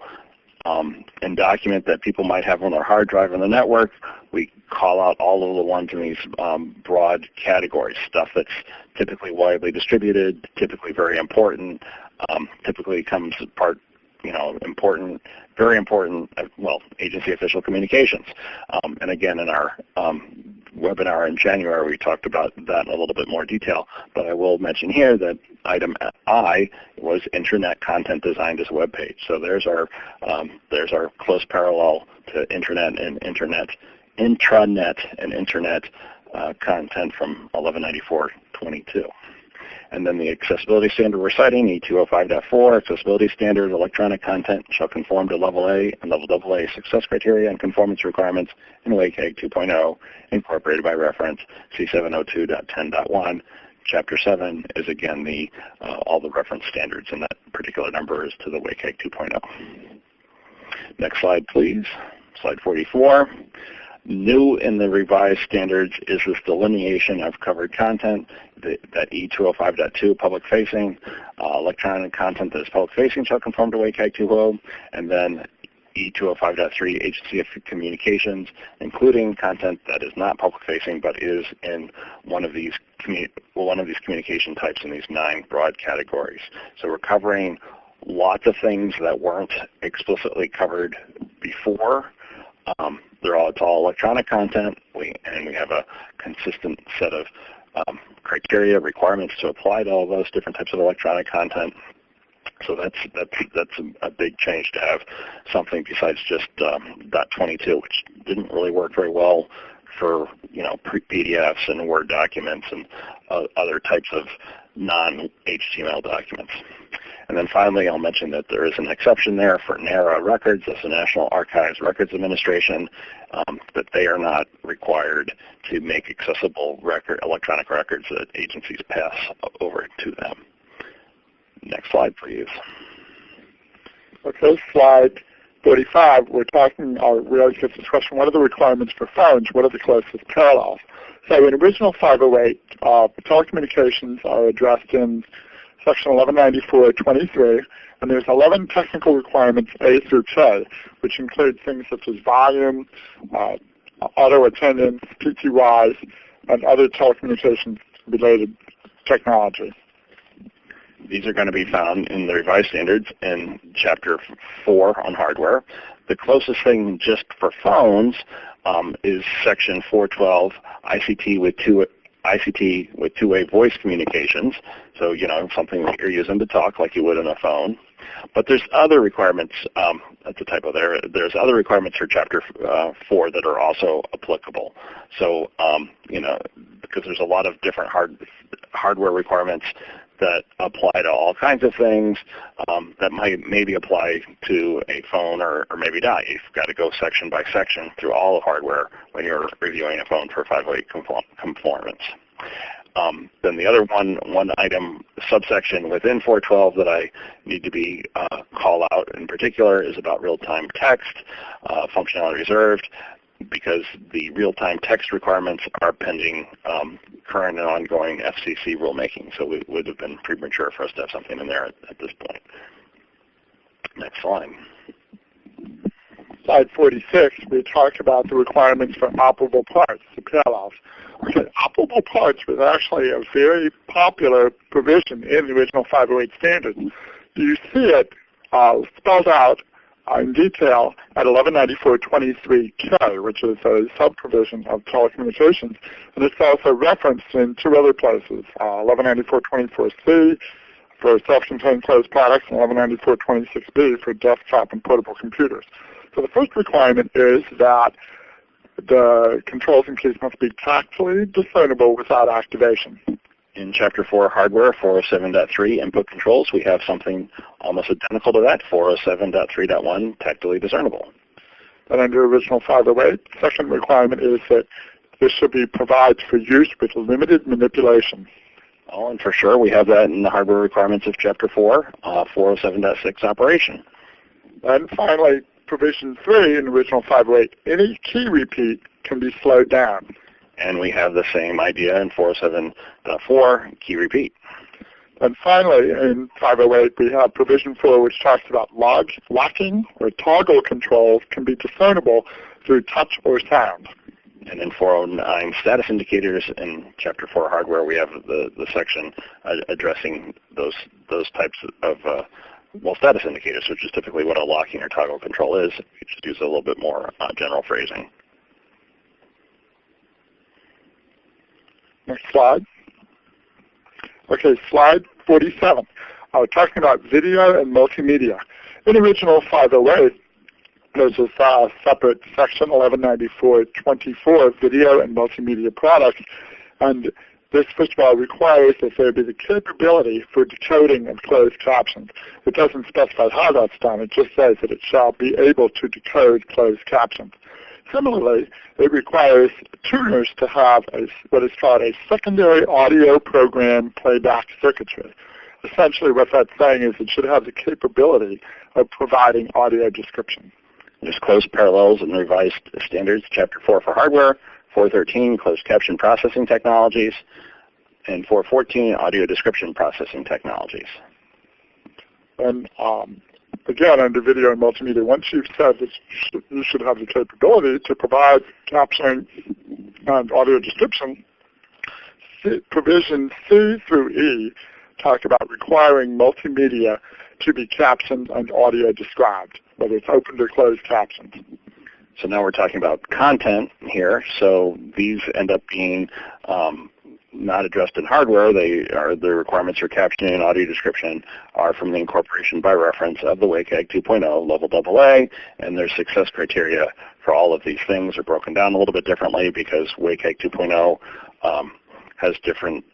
and document that people might have on their hard drive on the network. We call out all of the ones in these broad categories, stuff that's typically widely distributed, typically very important, typically comes part, important, very important, agency official communications. And again, in our webinar in January, we talked about that in a little bit more detail, but I will mention here that item I was internet content designed as a web page. So there's our close parallel to intranet and intranet and internet content from 1194.22. And then the accessibility standard we're citing, E205.4, accessibility standard, electronic content shall conform to Level A and Level AA success criteria and conformance requirements in WCAG 2.0, incorporated by reference C702.10.1. Chapter 7 is, again, all the reference standards, and that particular number is to the WCAG 2.0. Next slide, please. Slide 44. New in the revised standards is this delineation of covered content, that E205.2 public-facing, electronic content that is public-facing shall conform to WCAG 2.0, and then E205.3 agency of communications, including content that is not public-facing but is in one of these communication types in these 9 broad categories. So we're covering lots of things that weren't explicitly covered before. It's all electronic content, and we have a consistent set of criteria, requirements to apply to all those different types of electronic content. So that's a big change to have something besides just .22, which didn't really work very well for PDFs and Word documents and other types of non-HTML documents. And then finally, I'll mention that there is an exception there for NARA records. That's the National Archives Records Administration, that they are not required to make accessible electronic records that agencies pass over to them. Next slide, please. Okay, slide 45. We always get this question, what are the requirements for phones? What are the closest parallels? So in original 508, telecommunications are addressed in Section 1194.23, and there's 11 technical requirements A through K, which include things such as volume, auto attendance, PTYs, and other telecommunications-related technology. These are going to be found in the revised standards in Chapter 4 on hardware. The closest thing just for phones is Section 412, ICT with two-way voice communications. So, something that you're using to talk like you would on a phone. But there's other requirements, that's a typo there, there's other requirements for Chapter 4 that are also applicable. So, because there's a lot of different hardware requirements that apply to all kinds of things that might maybe apply to a phone or maybe not. You've got to go section by section through all the hardware when you're reviewing a phone for 508 conformance. Then the other one item subsection within 412 that I need to call out in particular is about real-time text, functionality reserved. because the real-time text requirements are pending current and ongoing FCC rulemaking, so it would have been premature for us to have something in there at this point. Next slide. Slide 46, we talk about the requirements for operable parts, the parallels. Okay, operable parts was actually a very popular provision in the original 508 standards. You see it spelled out in detail at 1194.23K, which is a sub-provision of telecommunications. And it's also referenced in two other places, 1194.24C for self-contained closed products and 1194.26B for desktop and portable computers. So the first requirement is that the controls and keys must be tactily discernible without activation. In Chapter 4 Hardware, 407.3 Input Controls, we have something almost identical to that, 407.3.1 Tactily Discernible. And under original 508, second requirement is that this should be provided for use with limited manipulation. Oh, and for sure, we have that in the hardware requirements of Chapter 4, 407.6 Operation. And finally, Provision 3 in original 508, any key repeat can be slowed down. And we have the same idea in 407.4, key repeat. And finally, in 508, we have Provision 4, which talks about locking or toggle controls can be discernible through touch or sound. And in 409, status indicators in Chapter 4 Hardware, we have the section addressing those types of status indicators, which is typically what a locking or toggle control is. We just use a little bit more general phrasing. Next slide. Okay, slide 47. We're talking about video and multimedia. In original 508, there's a separate section, 1194.24, video and multimedia products. And this, first of all, requires that there be the capability for decoding of closed captions. It doesn't specify how that's done. It just says that it shall be able to decode closed captions. Similarly, it requires tuners to have what is called a secondary audio program playback circuitry. Essentially what that's saying is it should have the capability of providing audio description. There's closed parallels and revised standards, Chapter 4 for hardware, 413, closed caption processing technologies, and 414, audio description processing technologies. And again, under video and multimedia, once you've said that you should have the capability to provide captioning and audio description, Provision C through E talk about requiring multimedia to be captioned and audio described, whether it's opened or closed captions. So now we're talking about content here. So these end up being not addressed in hardware. The requirements for captioning and audio description are from the incorporation by reference of the WCAG 2.0 level AA, and their success criteria for all of these things are broken down a little bit differently because WCAG 2.0 has different,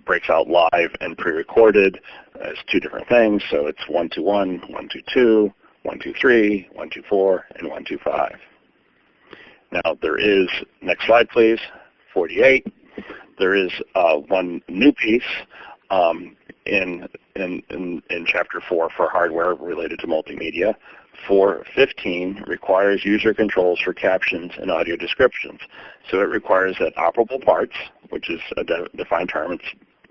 breaks out live and pre-recorded as two different things. So it's 121, 122, 123, 124, and 125. Now there is, next slide please, 48. There is one new piece in Chapter 4 for hardware related to multimedia. 415 requires user controls for captions and audio descriptions. So it requires that operable parts, which is a defined term,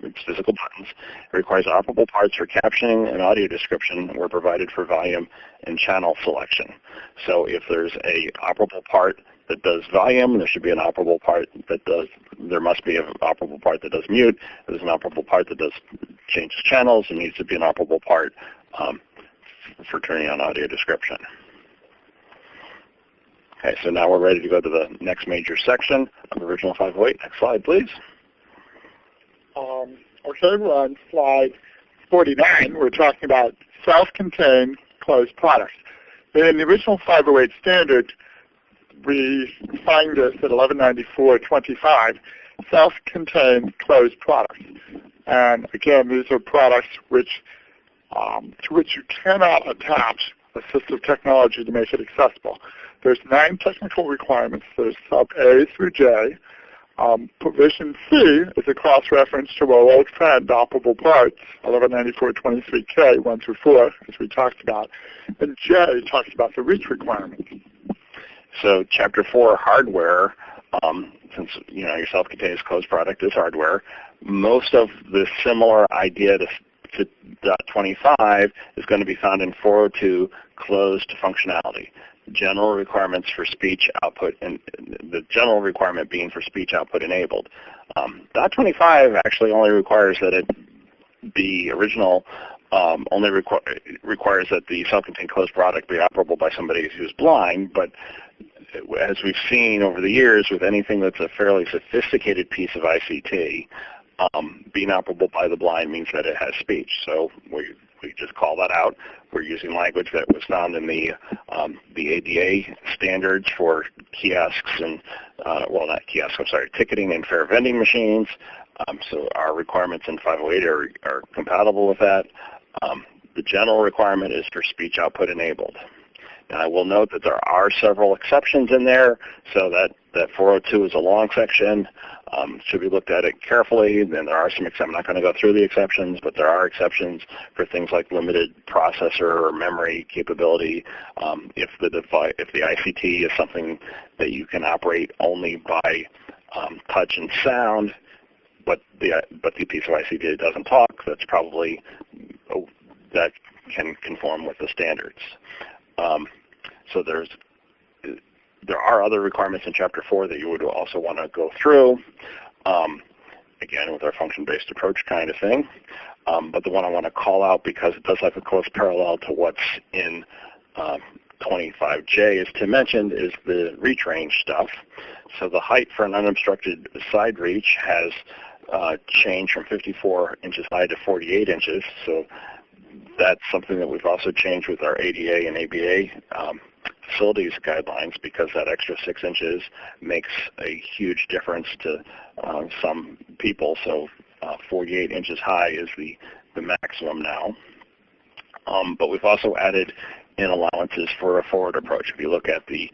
it's physical buttons. It requires operable parts for captioning and audio description were provided for volume and channel selection. So if there's a operable part that does volume, there should be an operable part that does, there must be an operable part that does mute. There's an operable part that does changes channels. There needs to be an operable part for turning on audio description. Okay, so now we're ready to go to the next major section of original 508. Next slide, please. Okay, we're on slide 49. We're talking about self-contained closed products. In the original 508 standard, we find this at 1194.25, self-contained closed products. And again, these are products which to which you cannot attach assistive technology to make it accessible. There's 9 technical requirements. There's sub A through J. Provision C is a cross-reference to our old friend operable parts, 1194.23K, 1 through 4, as we talked about. And J talks about the reach requirements. So Chapter 4 hardware, since your self-contained closed product is hardware, most of the similar idea to .25 is going to be found in 402 closed functionality. General requirements for speech output, and the general requirement being for speech output enabled. .25 actually only requires that the original only requires that the self-contained closed product be operable by somebody who's blind, but as we've seen over the years with anything that's a fairly sophisticated piece of ICT, being operable by the blind means that it has speech. So we just call that out. We're using language that was found in the ADA standards for kiosks and, well, not kiosks, I'm sorry, ticketing and fare vending machines. So our requirements in 508 are compatible with that. The general requirement is for speech output enabled. Now, I will note that there are several exceptions in there, so that 402 is a long section. Should be looked at it carefully. Then there are some exceptions. I'm not going to go through the exceptions, but there are exceptions for things like limited processor or memory capability. If the ICT is something that you can operate only by touch and sound, but the piece of ICT doesn't talk, that's probably that can conform with the standards. So there are other requirements in Chapter 4 that you would also want to go through, again, with our function-based approach kind of thing. But the one I want to call out, because it does have a close parallel to what's in 25J, as Tim mentioned, is the reach range stuff. So the height for an unobstructed side reach has changed from 54 inches high to 48 inches. So that's something that we've also changed with our ADA and ABA facilities guidelines, because that extra 6 inches makes a huge difference to some people. So 48 inches high is the maximum now. But we've also added in allowances for a forward approach. If you look at the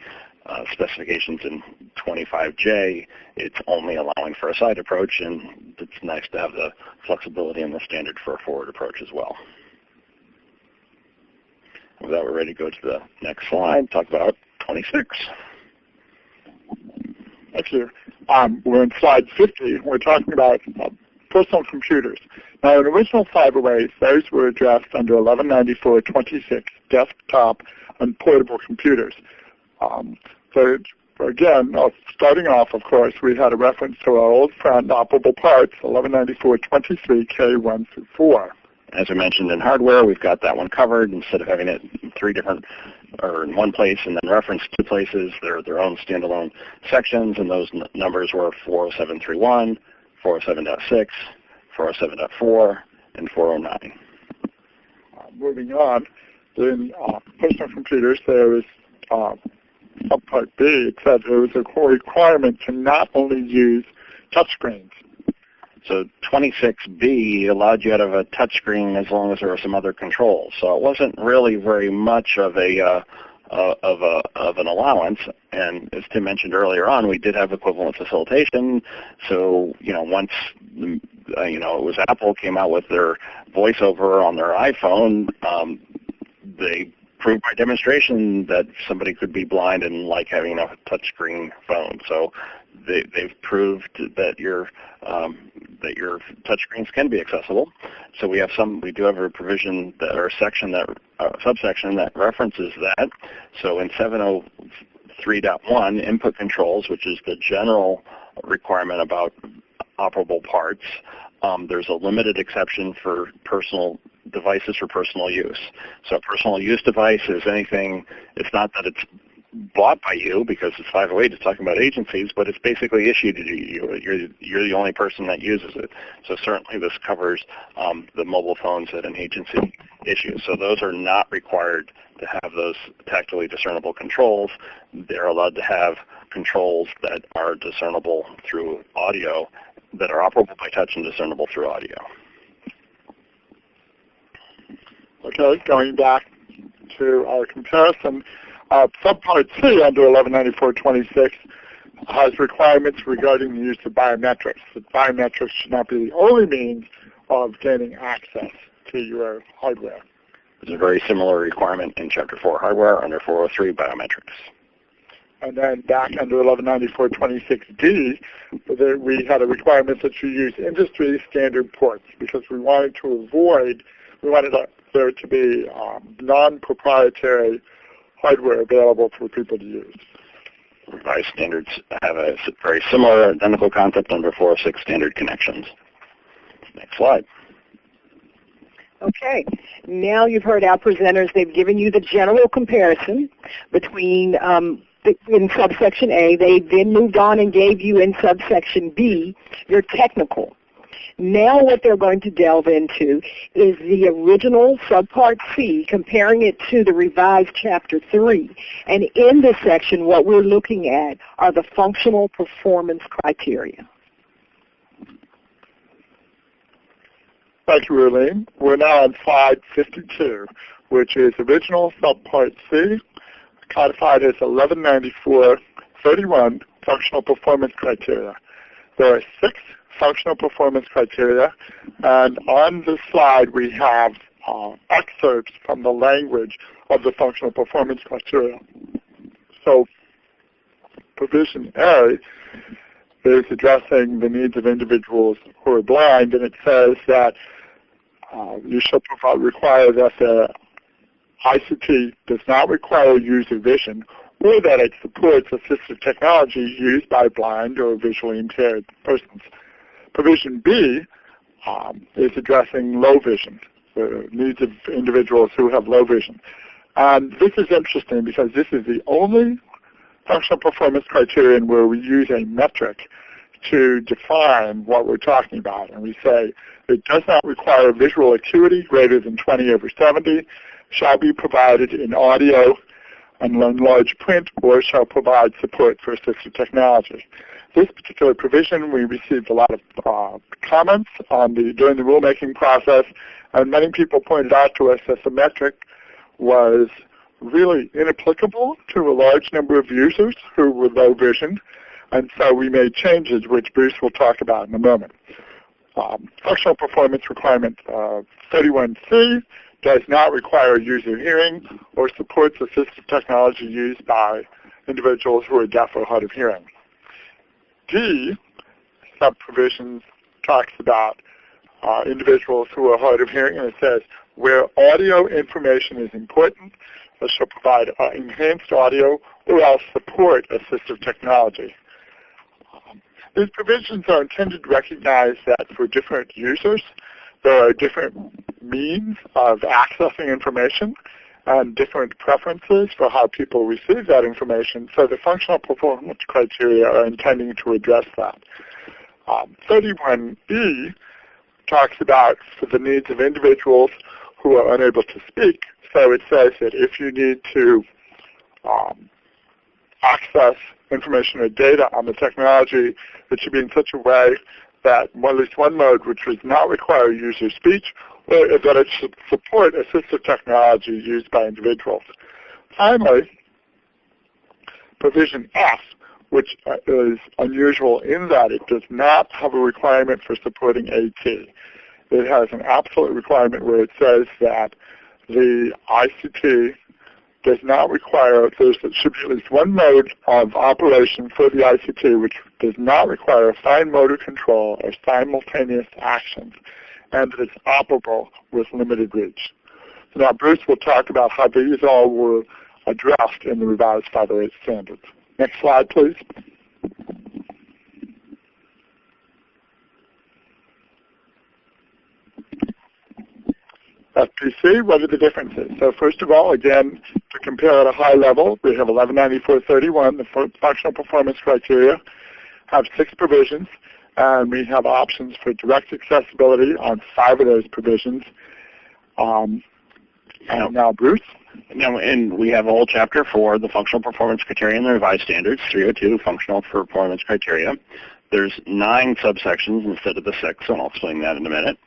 specifications in 25J, it's only allowing for a side approach, and it's nice to have the flexibility in the standard for a forward approach as well. With that, we're ready to go to the next slide, talk about 26. Thank you. We're in slide 50. We're talking about personal computers. Now, in original 508, those were addressed under 1194.26, desktop and portable computers. So again, starting off, of course, we had a reference to our old friend, operable parts, 1194.23, K1 through 4. As I mentioned in hardware, we've got that one covered. Instead of having it in in one place and then referenced two places, they're their own standalone sections, and those numbers were 407.31, 407.6, 407.4, and 409. Moving on, in personal computers, there is subpart B. It said there was a requirement to not only use touchscreens. So 26B allowed you to have a touchscreen as long as there were some other controls. So it wasn't really very much of an allowance. And as Tim mentioned earlier on, we did have equivalent facilitation. So once it was Apple came out with their VoiceOver on their iPhone, they proved by demonstration that somebody could be blind and like having a touchscreen phone. So they've proved that your touchscreens can be accessible. So we do have a provision or subsection that references that. So in 703.1, input controls, which is the general requirement about operable parts, there's a limited exception for personal devices for personal use. So a personal use device is anything, it's not that it's bought by you, because it's 508, it's talking about agencies, but it's basically issued to you. You're the only person that uses it. So certainly this covers the mobile phones that an agency issues. So those are not required to have those tactily discernible controls. They're allowed to have controls that are discernible through audio, that are operable by touch and discernible through audio. Okay, going back to our comparison, subpart C under 1194.26 has requirements regarding the use of biometrics. That biometrics should not be the only means of gaining access to your hardware. There's a very similar requirement in Chapter 4 hardware under 403 biometrics. And then back under 1194.26d, we had a requirement that you use industry standard ports because we wanted there to be non-proprietary hardware available for people to use. Revised standards have a very similar, identical concept under 406 standard connections. Next slide. Okay, now you've heard our presenters. They've given you the general comparison between in subsection A. They then moved on and gave you in subsection B your technical. Now what they're going to delve into is the original subpart C, comparing it to the revised chapter 3. And in this section, what we're looking at are the functional performance criteria. Thank you, Arlene. We're now on slide 52, which is original subpart C, codified as 1194.31 functional performance criteria. There are 6 functional performance criteria, and on this slide we have excerpts from the language of the functional performance criteria. So provision A is addressing the needs of individuals who are blind, and it says that you shall require that the ICT does not require user vision or that it supports assistive technology used by blind or visually impaired persons. Provision B is addressing low vision, the needs of individuals who have low vision. And this is interesting because this is the only functional performance criterion where we use a metric to define what we're talking about. And we say it does not require visual acuity greater than 20/70, shall be provided in audio and in large print, or shall provide support for assistive technology. This particular provision, we received a lot of comments during the rulemaking process, and many people pointed out to us that the metric was really inapplicable to a large number of users who were low vision, and so we made changes, which Bruce will talk about in a moment. Functional performance requirement 31C does not require user hearing or supports assistive technology used by individuals who are deaf or hard of hearing. D, sub-provisions, talks about individuals who are hard of hearing, and it says, where audio information is important, it shall provide enhanced audio or else support assistive technology. These provisions are intended to recognize that for different users, there are different means of accessing information and different preferences for how people receive that information, so the functional performance criteria are intending to address that. 31E talks about for the needs of individuals who are unable to speak, so it says that if you need to access information or data on the technology, it should be in such a way that at least one mode which does not require user speech, or that it should support assistive technology used by individuals. Finally, provision F, which is unusual in that it does not have a requirement for supporting AT. It has an absolute requirement where it says that the ICT does not require, there should be at least one mode of operation for the ICT which does not require fine motor control or simultaneous actions, and it's operable with limited reach. So now Bruce will talk about how these all were addressed in the revised 508 standards. Next slide, please. FPC, what are the differences? So first of all, again, to compare at a high level, we have 1194.31, the functional performance criteria, have 6 provisions, and we have options for direct accessibility on 5 of those provisions. And now Bruce. And we have a whole chapter for the functional performance criteria and the revised standards, 302, functional performance criteria. There's 9 subsections instead of the 6, and I'll explain that in a minute.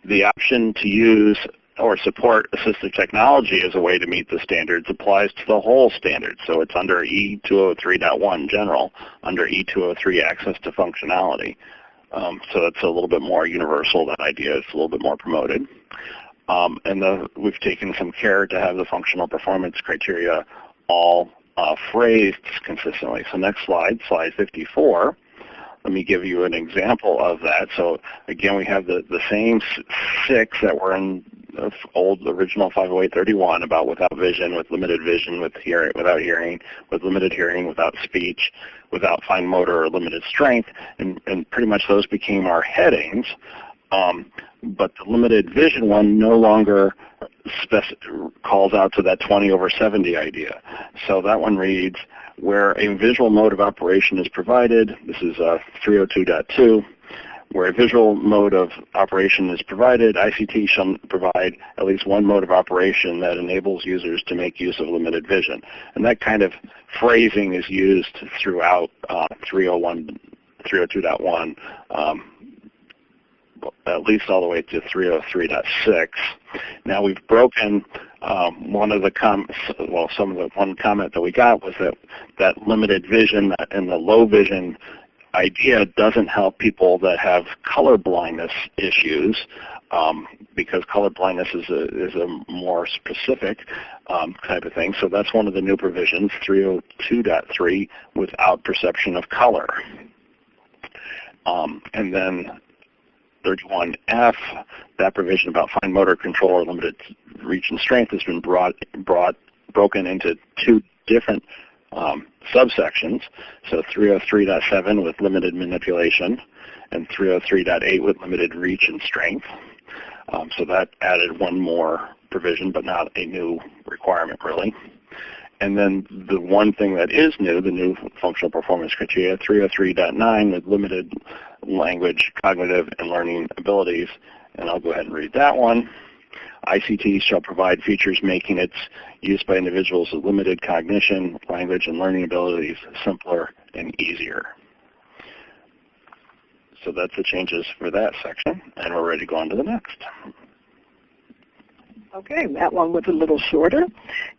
The option to use or support assistive technology as a way to meet the standards applies to the whole standard. So it's under E203.1 general, under E203 access to functionality. So that's a little bit more universal. That idea is a little bit more promoted. And we've taken some care to have the functional performance criteria all phrased consistently. So next slide, slide 54. Let me give you an example of that. So again, we have the same 6 that were in the old original 50831 about without vision, with limited vision, with hearing, without hearing, with limited hearing, without speech, without fine motor or limited strength, and pretty much those became our headings. But the limited vision one no longer calls out to that 20/70 idea. So that one reads, where a visual mode of operation is provided, this is 302.2, where a visual mode of operation is provided, ICT shall provide at least one mode of operation that enables users to make use of limited vision. And that kind of phrasing is used throughout 302.1, at least all the way to 303.6. Now we've broken one comment that we got was that limited vision and the low vision idea doesn't help people that have color blindness issues, because color blindness is a more specific type of thing. So that's one of the new provisions, 302.3, without perception of color. And then 31F, that provision about fine motor control or limited reach and strength has been broken into 2 different subsections. So 303.7 with limited manipulation and 303.8 with limited reach and strength. So that added one more provision, but not a new requirement really. And then the one thing that is new, the new functional performance criteria, 303.9 with limited language, cognitive, and learning abilities. And I'll go ahead and read that one. ICT shall provide features making its use by individuals with limited cognition, language, and learning abilities simpler and easier. So that's the changes for that section, and we're ready to go on to the next. Okay, that one was a little shorter.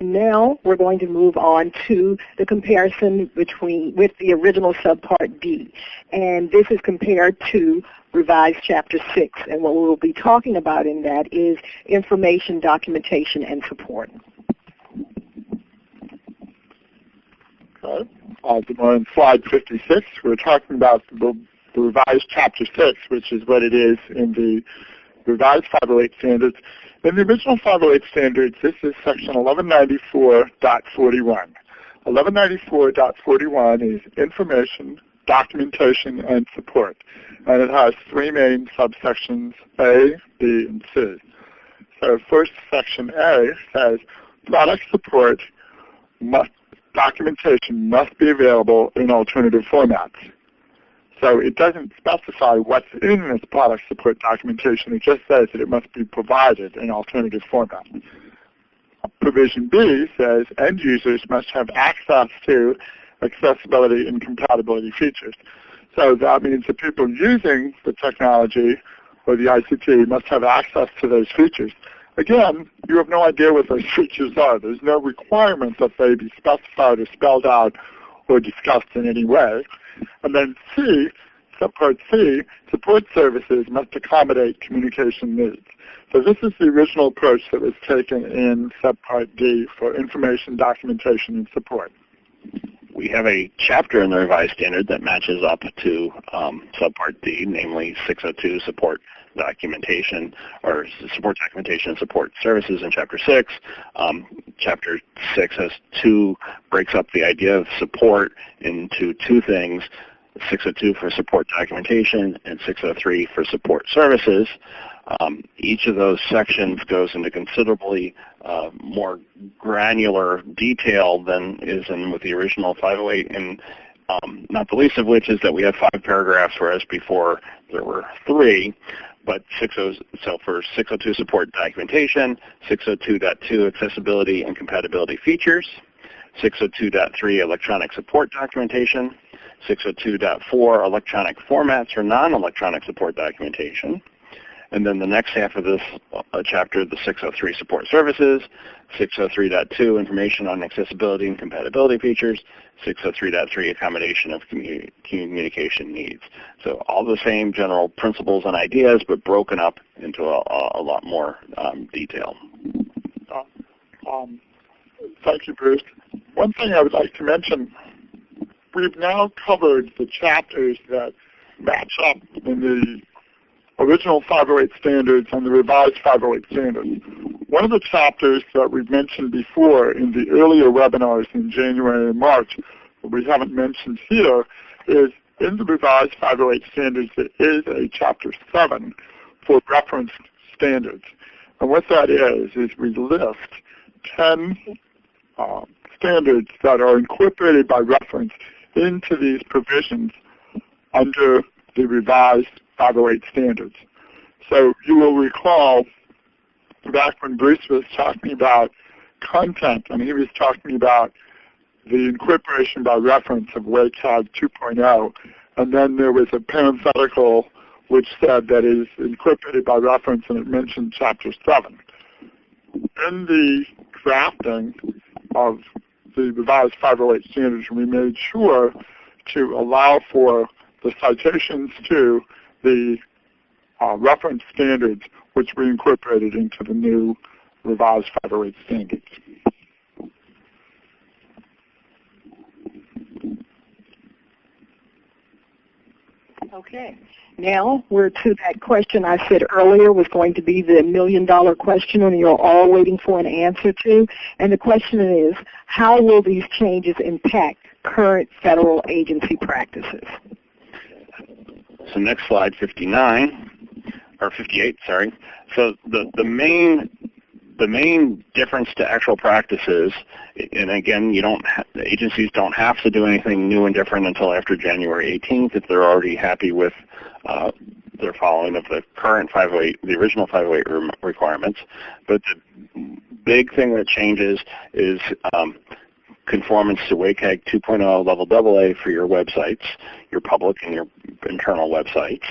Now we're going to move on to the comparison with the original Subpart D. And this is compared to revised Chapter 6. And what we'll be talking about in that is information, documentation, and support. Okay. We're on slide 56. We're talking about the revised Chapter 6, which is what it is in the revised 508 standards. In the original 508 standards, this is section 1194.41. 1194.41 is information, documentation, and support. And it has 3 main subsections, A, B, and C. So first, section A says product support documentation must be available in alternative formats. So it doesn't specify what's in this product support documentation. It just says that it must be provided in alternative format. Provision B says end users must have access to accessibility and compatibility features. So that means that people using the technology or the ICT must have access to those features. Again, you have no idea what those features are. There's no requirement that they be specified or spelled out or discussed in any way. And then C, subpart C, support services must accommodate communication needs. So this is the original approach that was taken in subpart D for information, documentation, and support. We have a chapter in the revised standard that matches up to subpart D, namely 602 support documentation, or support documentation and support services in Chapter 6. Chapter 6 breaks up the idea of support into 2 things, 602 for support documentation and 603 for support services. Each of those sections goes into considerably more granular detail than is in with the original 508, and not the least of which is that we have 5 paragraphs, whereas before there were 3. But so for 602 support documentation, 602.2 accessibility and compatibility features, 602.3 electronic support documentation, 602.4 electronic formats or non-electronic support documentation. And then the next half of this chapter, the 603 support services, 603.2 information on accessibility and compatibility features, 603.3 accommodation of communication needs. So all the same general principles and ideas, but broken up into a lot more detail. Thank you, Bruce. one thing I would like to mention, we've now covered the chapters that match up in the original 508 standards and the revised 508 standards. One of the chapters that we've mentioned before in the earlier webinars in January and March, but we haven't mentioned here, is in the revised 508 standards there is a Chapter 7 for referenced standards. And what that is we list 10 standards that are incorporated by reference into these provisions under the revised 508 standards. So you will recall back when Bruce was talking about content, and he was talking about the incorporation by reference of WCAG 2.0, and then there was a parenthetical which said that it is incorporated by reference, and it mentioned Chapter 7. In the drafting of the revised 508 standards, we made sure to allow for the citations to the reference standards, which we incorporated into the new revised 508 standards. Okay. Now we're to that question I said earlier was going to be the million-dollar question, and you're all waiting for an answer to. And the question is, how will these changes impact current federal agency practices? So next slide, 59, or 58, sorry. So the main difference to actual practices, and again, the agencies don't have to do anything new and different until after January 18th if they're already happy with their following of the current 508, the original 508 requirements. But the big thing that changes is conformance to WCAG 2.0 level AA for your websites, your public and your internal websites.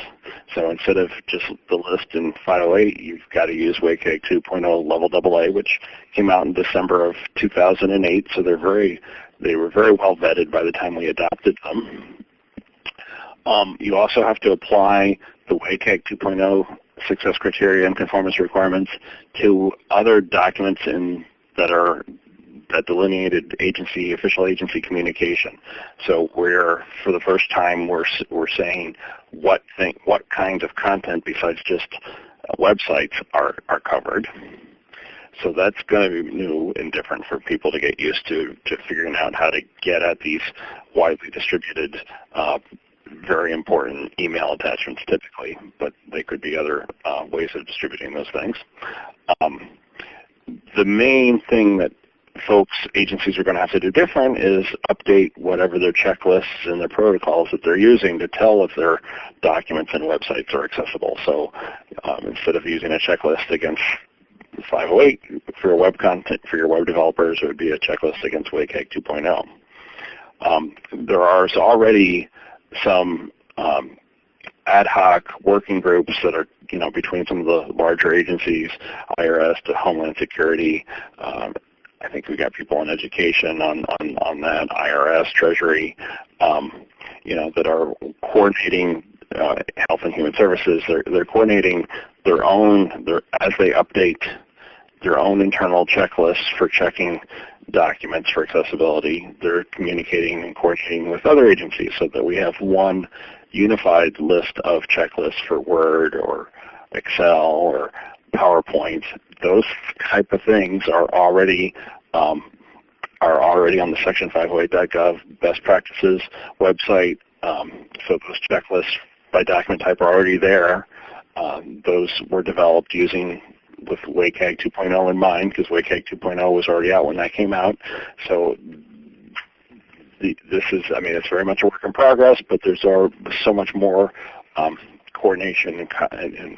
So instead of just the list in 508, you've got to use WCAG 2.0 level AA, which came out in December of 2008. So they were very well vetted by the time we adopted them. You also have to apply the WCAG 2.0 success criteria and conformance requirements to other documents that delineated official agency communication. So for the first time, we're saying what kinds of content besides just websites are covered. So that's going to be new and different for people to get used to figuring out how to get at these widely distributed, very important email attachments typically, but they could be other ways of distributing those things. The main thing that agencies are going to have to do different is update whatever their checklists and their protocols that they're using to tell if their documents and websites are accessible. So instead of using a checklist against 508 for web content for your web developers, it would be a checklist against WCAG 2.0. There are already some ad hoc working groups that are between some of the larger agencies, IRS to Homeland Security. I think we got people in education on that, IRS, Treasury, that are coordinating Health and Human Services. They're coordinating as they update their own internal checklists for checking documents for accessibility. They're communicating and coordinating with other agencies so that we have one unified list of checklists for Word or Excel or PowerPoint. Those type of things are already on the Section 508.gov best practices website. So those checklists by document type are already there. Those were developed with WCAG 2.0 in mind, because WCAG 2.0 was already out when that came out. So it's very much a work in progress, but there's so much more coordination and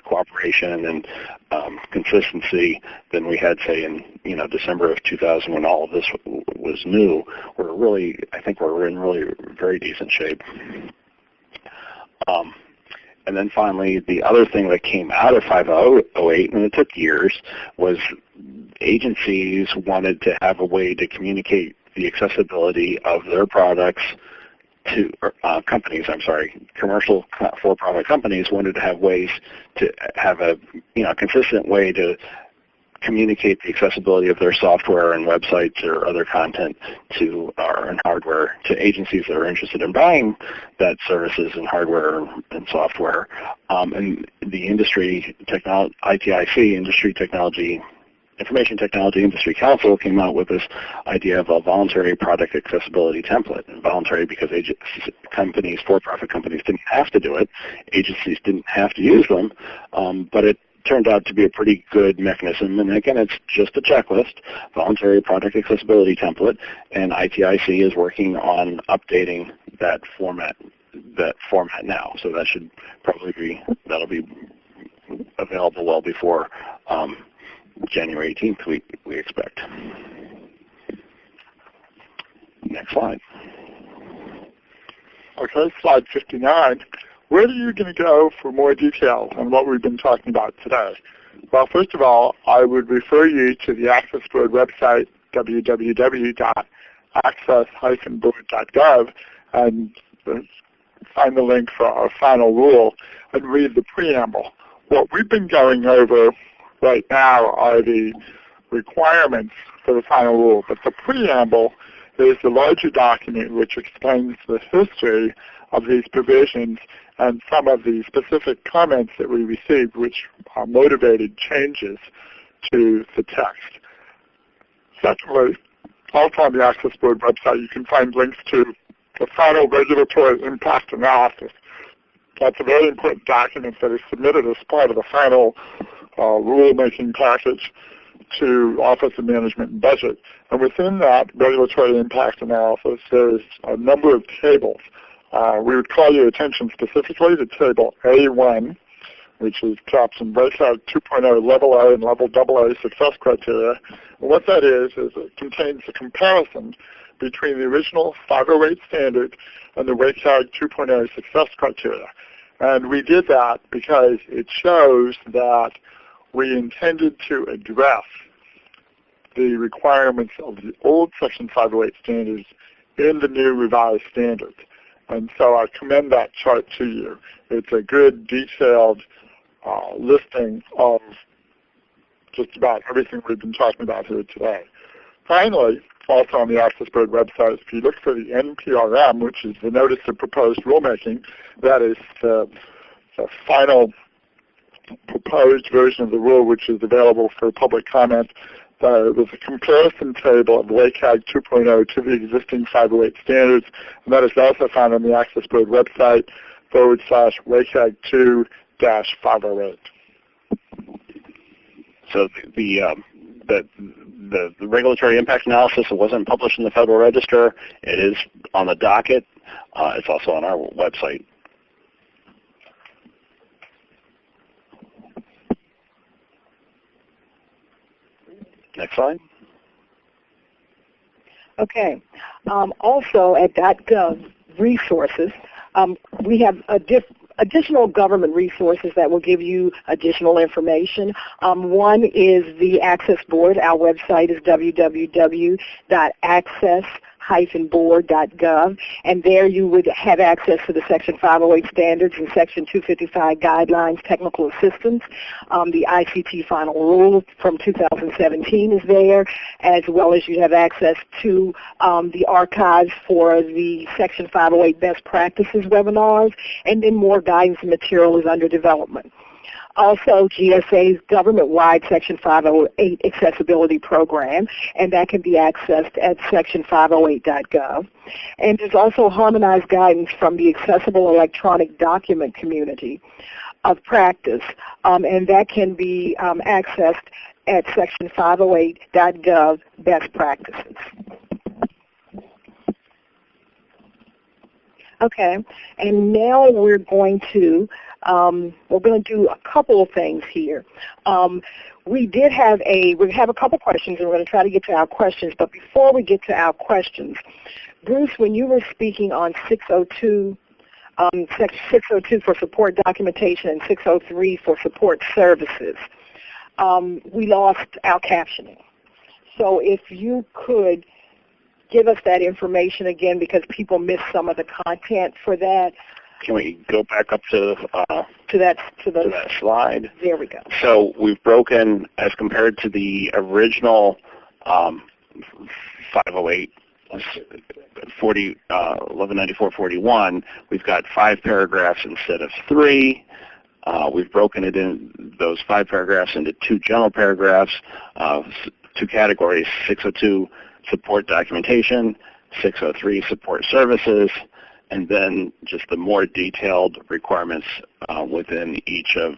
cooperation and consistency than we had, say, in December of 2000 when all of this was new. I think we're in really very decent shape. And then finally, the other thing that came out of 508, and it took years, was agencies wanted to have a way to communicate the accessibility of their products to commercial for-profit companies wanted to have ways to have a consistent way to communicate the accessibility of their software and websites or other content to and hardware to agencies that are interested in buying that services and hardware and software. And the industry ITIC, Industry Technology Information Technology Industry Council, came out with this idea of a voluntary product accessibility template. Voluntary because companies, for-profit companies, didn't have to do it. Agencies didn't have to use them, but it turned out to be a pretty good mechanism. And again, it's just a checklist, voluntary product accessibility template, and ITIC is working on updating that format now. So that should probably that'll be available well before January 18th, we expect. Next slide. Okay, slide 59. Where are you going to go for more details on what we've been talking about today? Well, first of all, I would refer you to the Access Board website, www.access-board.gov, and find the link for our final rule and read the preamble. What we've been going over right now are the requirements for the final rule, but the preamble is the larger document which explains the history of these provisions and some of the specific comments that we received which motivated changes to the text. Secondly, also on the Access Board website, you can find links to the final regulatory impact analysis. That's a very important document that is submitted as part of the final rulemaking package to Office of Management and Budget. And within that regulatory impact analysis, there's a number of tables. We would call your attention specifically to Table A1, which is Caption Breakout 2.0 Level A and Level AA success criteria. And what that is it contains a comparison between the original 508 standard and the WCAG 2.0 success criteria. And we did that because it shows that we intended to address the requirements of the old Section 508 standards in the new revised standards. And so I commend that chart to you. It's a good, detailed listing of just about everything we've been talking about here today. Finally, also on the Access Board website, if you look for the NPRM, which is the Notice of Proposed Rulemaking, that is the final proposed version of the rule, which is available for public comment. There's a comparison table of WCAG 2.0 to the existing 508 standards, and that is also found on the Access Board website, /WCAG 2-508. So the regulatory impact analysis, it wasn't published in the Federal Register. It is on the docket. It's also on our website. Next slide. Okay. Also at .gov resources, we have additional government resources that will give you additional information. One is the Access Board. Our website is www.access-board.gov, and there you would have access to the Section 508 standards and Section 255 guidelines, technical assistance. The ICT final rule from 2017 is there, as well as you have access to the archives for the Section 508 best practices webinars, and then more guidance and material is under development. Also, GSA's government-wide Section 508 accessibility program, and that can be accessed at section508.gov. And there's also harmonized guidance from the Accessible Electronic Document Community of Practice, and that can be accessed at section508.gov best practices. Okay, and now we're going to do a couple of things here. We have a couple questions, and we're going to try to get to our questions. But before we get to our questions, Bruce, when you were speaking on 602, Section 602 for support documentation and 603 for support services, we lost our captioning. So if you could give us that information again, because people missed some of the content for that. can we go back up to that slide? There we go. So we've broken, as compared to the original 508 1194-41, we've got 5 paragraphs instead of 3. We've broken it in those 5 paragraphs into 2 general paragraphs, 2 categories: 602 support documentation, 603 support services, and then just the more detailed requirements within each of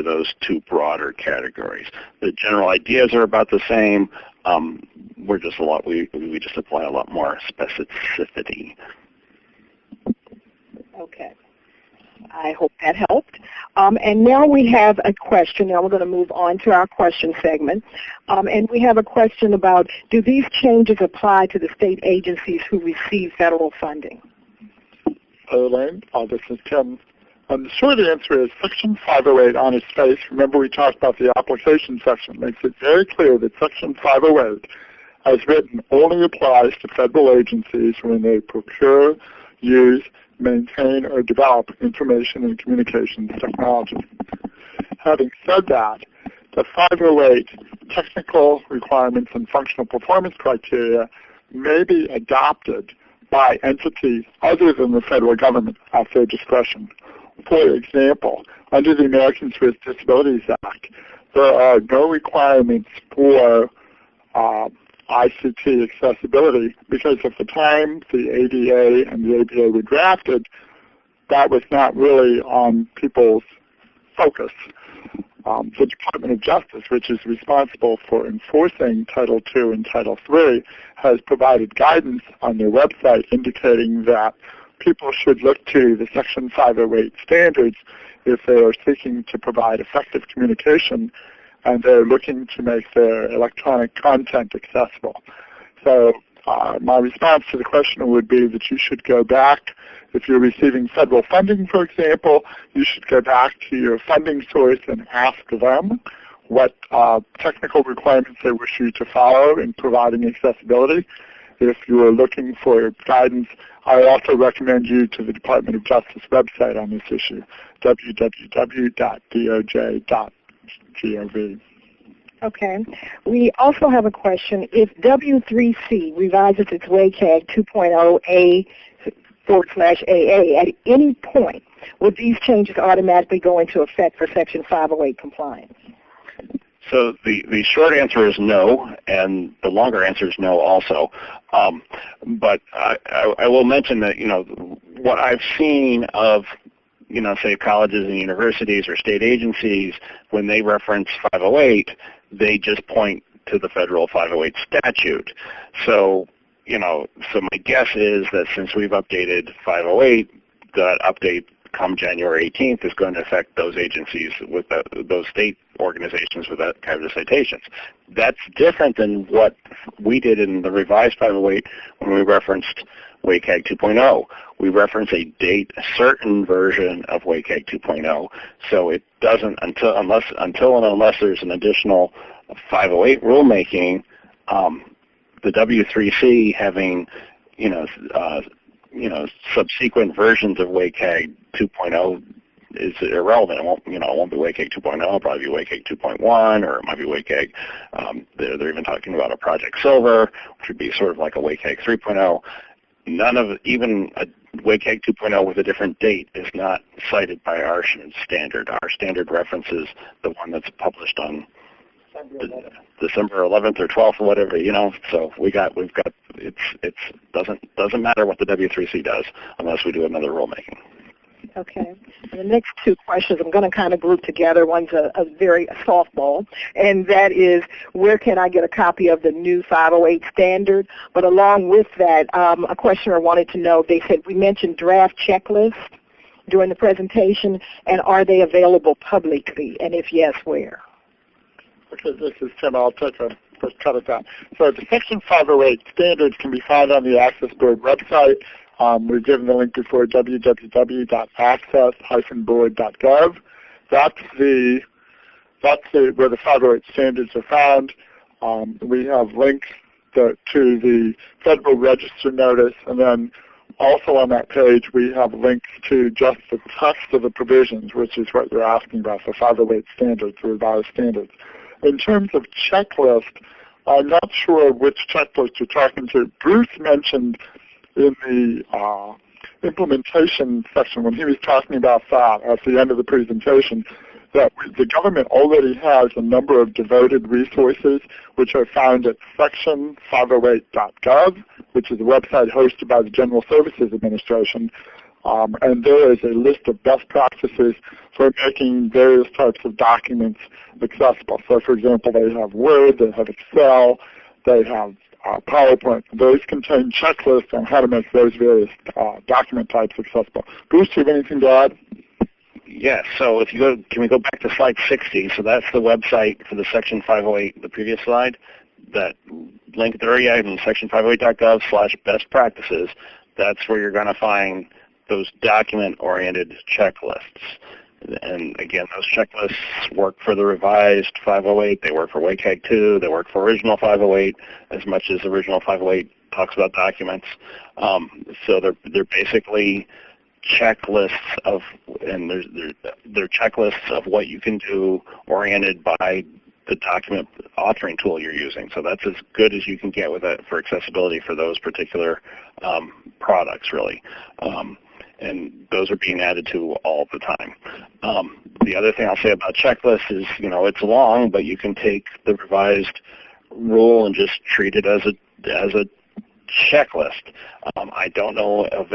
those 2 broader categories. The general ideas are about the same. We just apply a lot more specificity. Okay. I hope that helped. And now we have a question. Now we're going to move on to our question segment. And we have a question about, do these changes apply to the state agencies who receive federal funding? Elaine, this is Tim. The short answer is Section 508 on its face. Remember, we talked about the application section. Makes it very clear that Section 508, as written, only applies to federal agencies when they procure, use, maintain, or develop information and communications technology. Having said that, the 508 technical requirements and functional performance criteria may be adopted by entities other than the federal government at their discretion. For example, under the Americans with Disabilities Act, there are no requirements for ICT accessibility because at the time the ADA and the ABA were drafted, that was not really on people's focus. The Department of Justice, which is responsible for enforcing Title II and Title III, has provided guidance on their website indicating that people should look to the Section 508 standards if they are seeking to provide effective communication and they're looking to make their electronic content accessible. So my response to the question would be that you should go back, if you're receiving federal funding, for example, you should go back to your funding source and ask them what technical requirements they wish you to follow in providing accessibility. If you are looking for guidance, I also recommend you to the Department of Justice website on this issue, www.doj.gov. Okay. We also have a question. If W3C revises its WCAG 2.0A/AA at any point, would these changes automatically go into effect for Section 508 compliance? So the short answer is no, and the longer answer is no also. But I will mention that, what I've seen of, say colleges and universities or state agencies, when they reference 508, they just point to the federal 508 statute. So, so my guess is that since we've updated 508, that update come January 18th is going to affect those agencies with those state organizations with that kind of citations. That's different than what we did in the revised 508 when we referenced WCAG 2.0. We reference a date certain version of WCAG 2.0, so it doesn't until and unless there's an additional 508 rulemaking, the W3C having subsequent versions of WCAG 2.0 is irrelevant. It won't be WCAG 2.0. It'll probably be WCAG 2.1, or it might be WCAG. They're even talking about a Project Silver, which would be sort of like a WCAG 3.0. None of even a WCAG 2.0 with a different date is not cited by our standard. Our standard references the one that's published on December 11th or 12th or whatever, So we've got it doesn't matter what the W3C does unless we do another rulemaking. Okay. And the next 2 questions I'm going to kind of group together. One's a very softball, and that is, where can I get a copy of the new 508 standard? But along with that, a questioner wanted to know, they said, we mentioned draft checklists during the presentation, and are they available publicly? And if yes, where? Okay, this is Tim. I'll take a first cut at that. So the Section 508 standards can be found on the Access Board website. We've given the link before, www.access-board.gov. That's where the 508 standards are found. We have links to the Federal Register notice, and then Also on that page, we have links to just the text of the provisions, which is what you're asking about, the 508 standards, the revised standards. In terms of checklist, I'm not sure which checklist you're talking to. Bruce mentioned in the implementation section when he was talking about that at the end of the presentation that the government already has a number of devoted resources which are found at section508.gov, which is a website hosted by the General Services Administration. And there is a list of best practices for making various types of documents accessible. So, for example, they have Word, they have Excel, they have PowerPoint. Those contain checklists on how to make those various document types accessible. Bruce, do you have anything to add? Yes. So if you go, can we go back to slide 60? So that's the website for the Section 508, the previous slide. That link there, yeah, in section508.gov/best practices. That's where you're going to find those document-oriented checklists. And again, those checklists work for the revised 508. They work for WCAG 2. They work for original 508 as much as original 508 talks about documents. So they're basically checklists of, and they're checklists of what you can do oriented by the document authoring tool you're using. So that's as good as you can get with it for accessibility for those particular products, really. And those are being added to all the time. The other thing I'll say about checklists is, it's long, but you can take the revised rule and just treat it as a checklist. I don't know of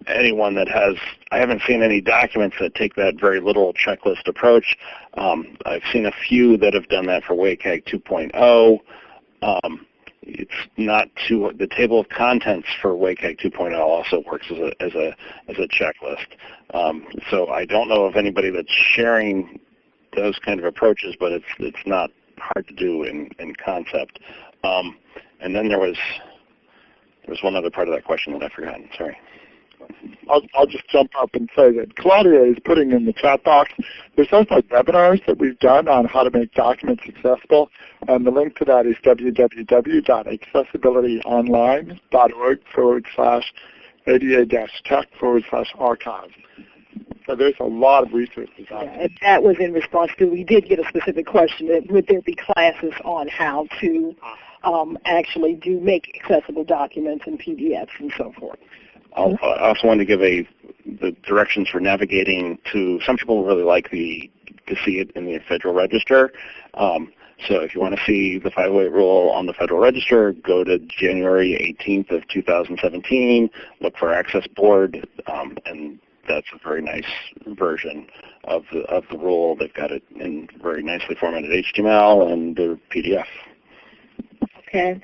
anyone that has, I haven't seen any documents that take that very little checklist approach. I've seen a few that have done that for WCAG 2.0. It's not too, the table of contents for WCAG 2.0 also works as a checklist. So I don't know of anybody that's sharing those kind of approaches, but it's not hard to do in concept. And then there was one other part of that question that I forgot. Sorry. I'll just jump up and say that Claudia is putting in the chat box. There's also webinars that we've done on how to make documents accessible, and the link to that is www.accessibilityoronline.org/ADA-tech/archives. So there's a lot of resources out there. And that was in response to, we did get a specific question, would there be classes on how to actually make accessible documents and PDFs and so forth. I also wanted to give the directions for navigating to, some people really like to see it in the Federal Register. So if you want to see the 508 rule on the Federal Register, go to January 18th of 2017, look for Access Board, and that's a very nice version of the rule. They've got it in very nicely formatted HTML and the PDF. Okay.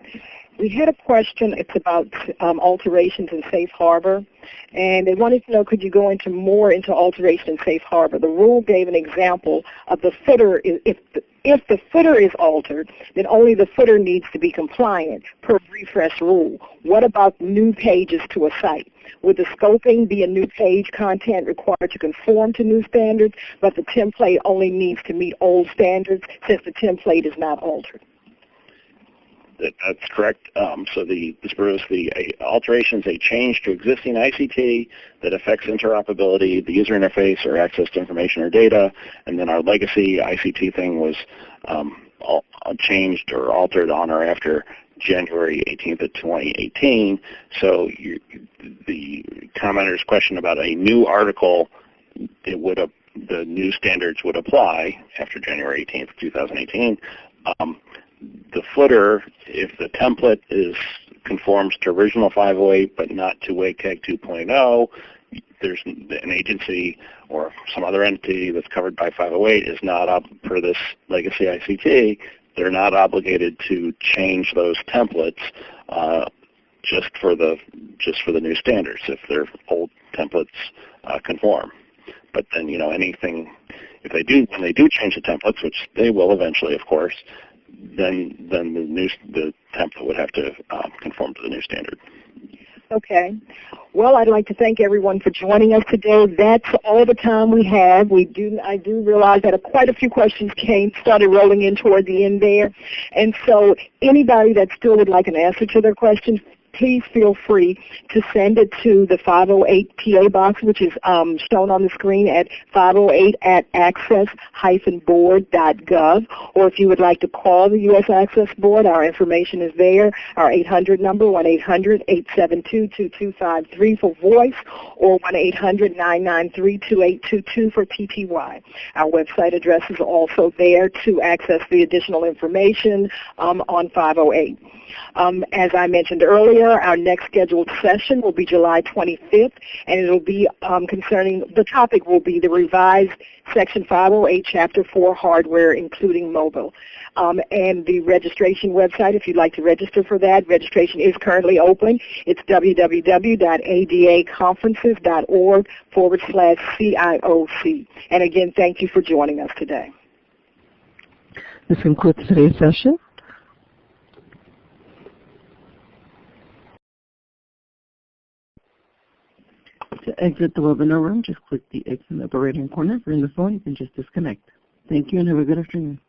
We had a question. It's about alterations in Safe Harbor, and they wanted to know, could you go more into alteration in Safe Harbor? The rule gave an example of the footer. If the footer is altered, then only the footer needs to be compliant per refresh rule. What about new pages to a site? Would the scoping be a new page content required to conform to new standards, but the template only needs to meet old standards since the template is not altered? That's correct. So the alteration is a change to existing ICT that affects interoperability, the user interface, or access to information or data. And then our legacy ICT thing was changed or altered on or after January 18th of 2018. So the commenter's question about a new article, the new standards would apply after January 18th, 2018. The footer, if the template conforms to original 508 but not to WCAG 2.0, there's an agency or some other entity that's covered by 508 is not per this legacy ICT. They're not obligated to change those templates just for the new standards if their old templates conform. But then anything, when they do change the templates, which they will eventually, of course, then the template would have to conform to the new standard. Okay. Well, I'd like to thank everyone for joining us today. That's all the time we have. I do realize that quite a few questions started rolling in toward the end there. And so anybody that still would like an answer to their questions, please feel free to send it to the 508 PA box, which is shown on the screen at 508@access-board.gov. Or if you would like to call the U.S. Access Board, our information is there. Our 800 number, 1-800-872-2253 for voice, or 1-800-993-2822 for TTY. Our website address is also there to access the additional information on 508. As I mentioned earlier, our next scheduled session will be July 25th, and it will be concerning, the topic will be the revised Section 508, Chapter 4 hardware, including mobile. And the registration website, if you'd like to register for that, registration is currently open. It's www.adaconferences.org/CIOC. And again, thank you for joining us today. This concludes today's session. To exit the webinar room, just click the X in the upper right-hand corner. If you're in the phone, you can just disconnect. Thank you and have a good afternoon.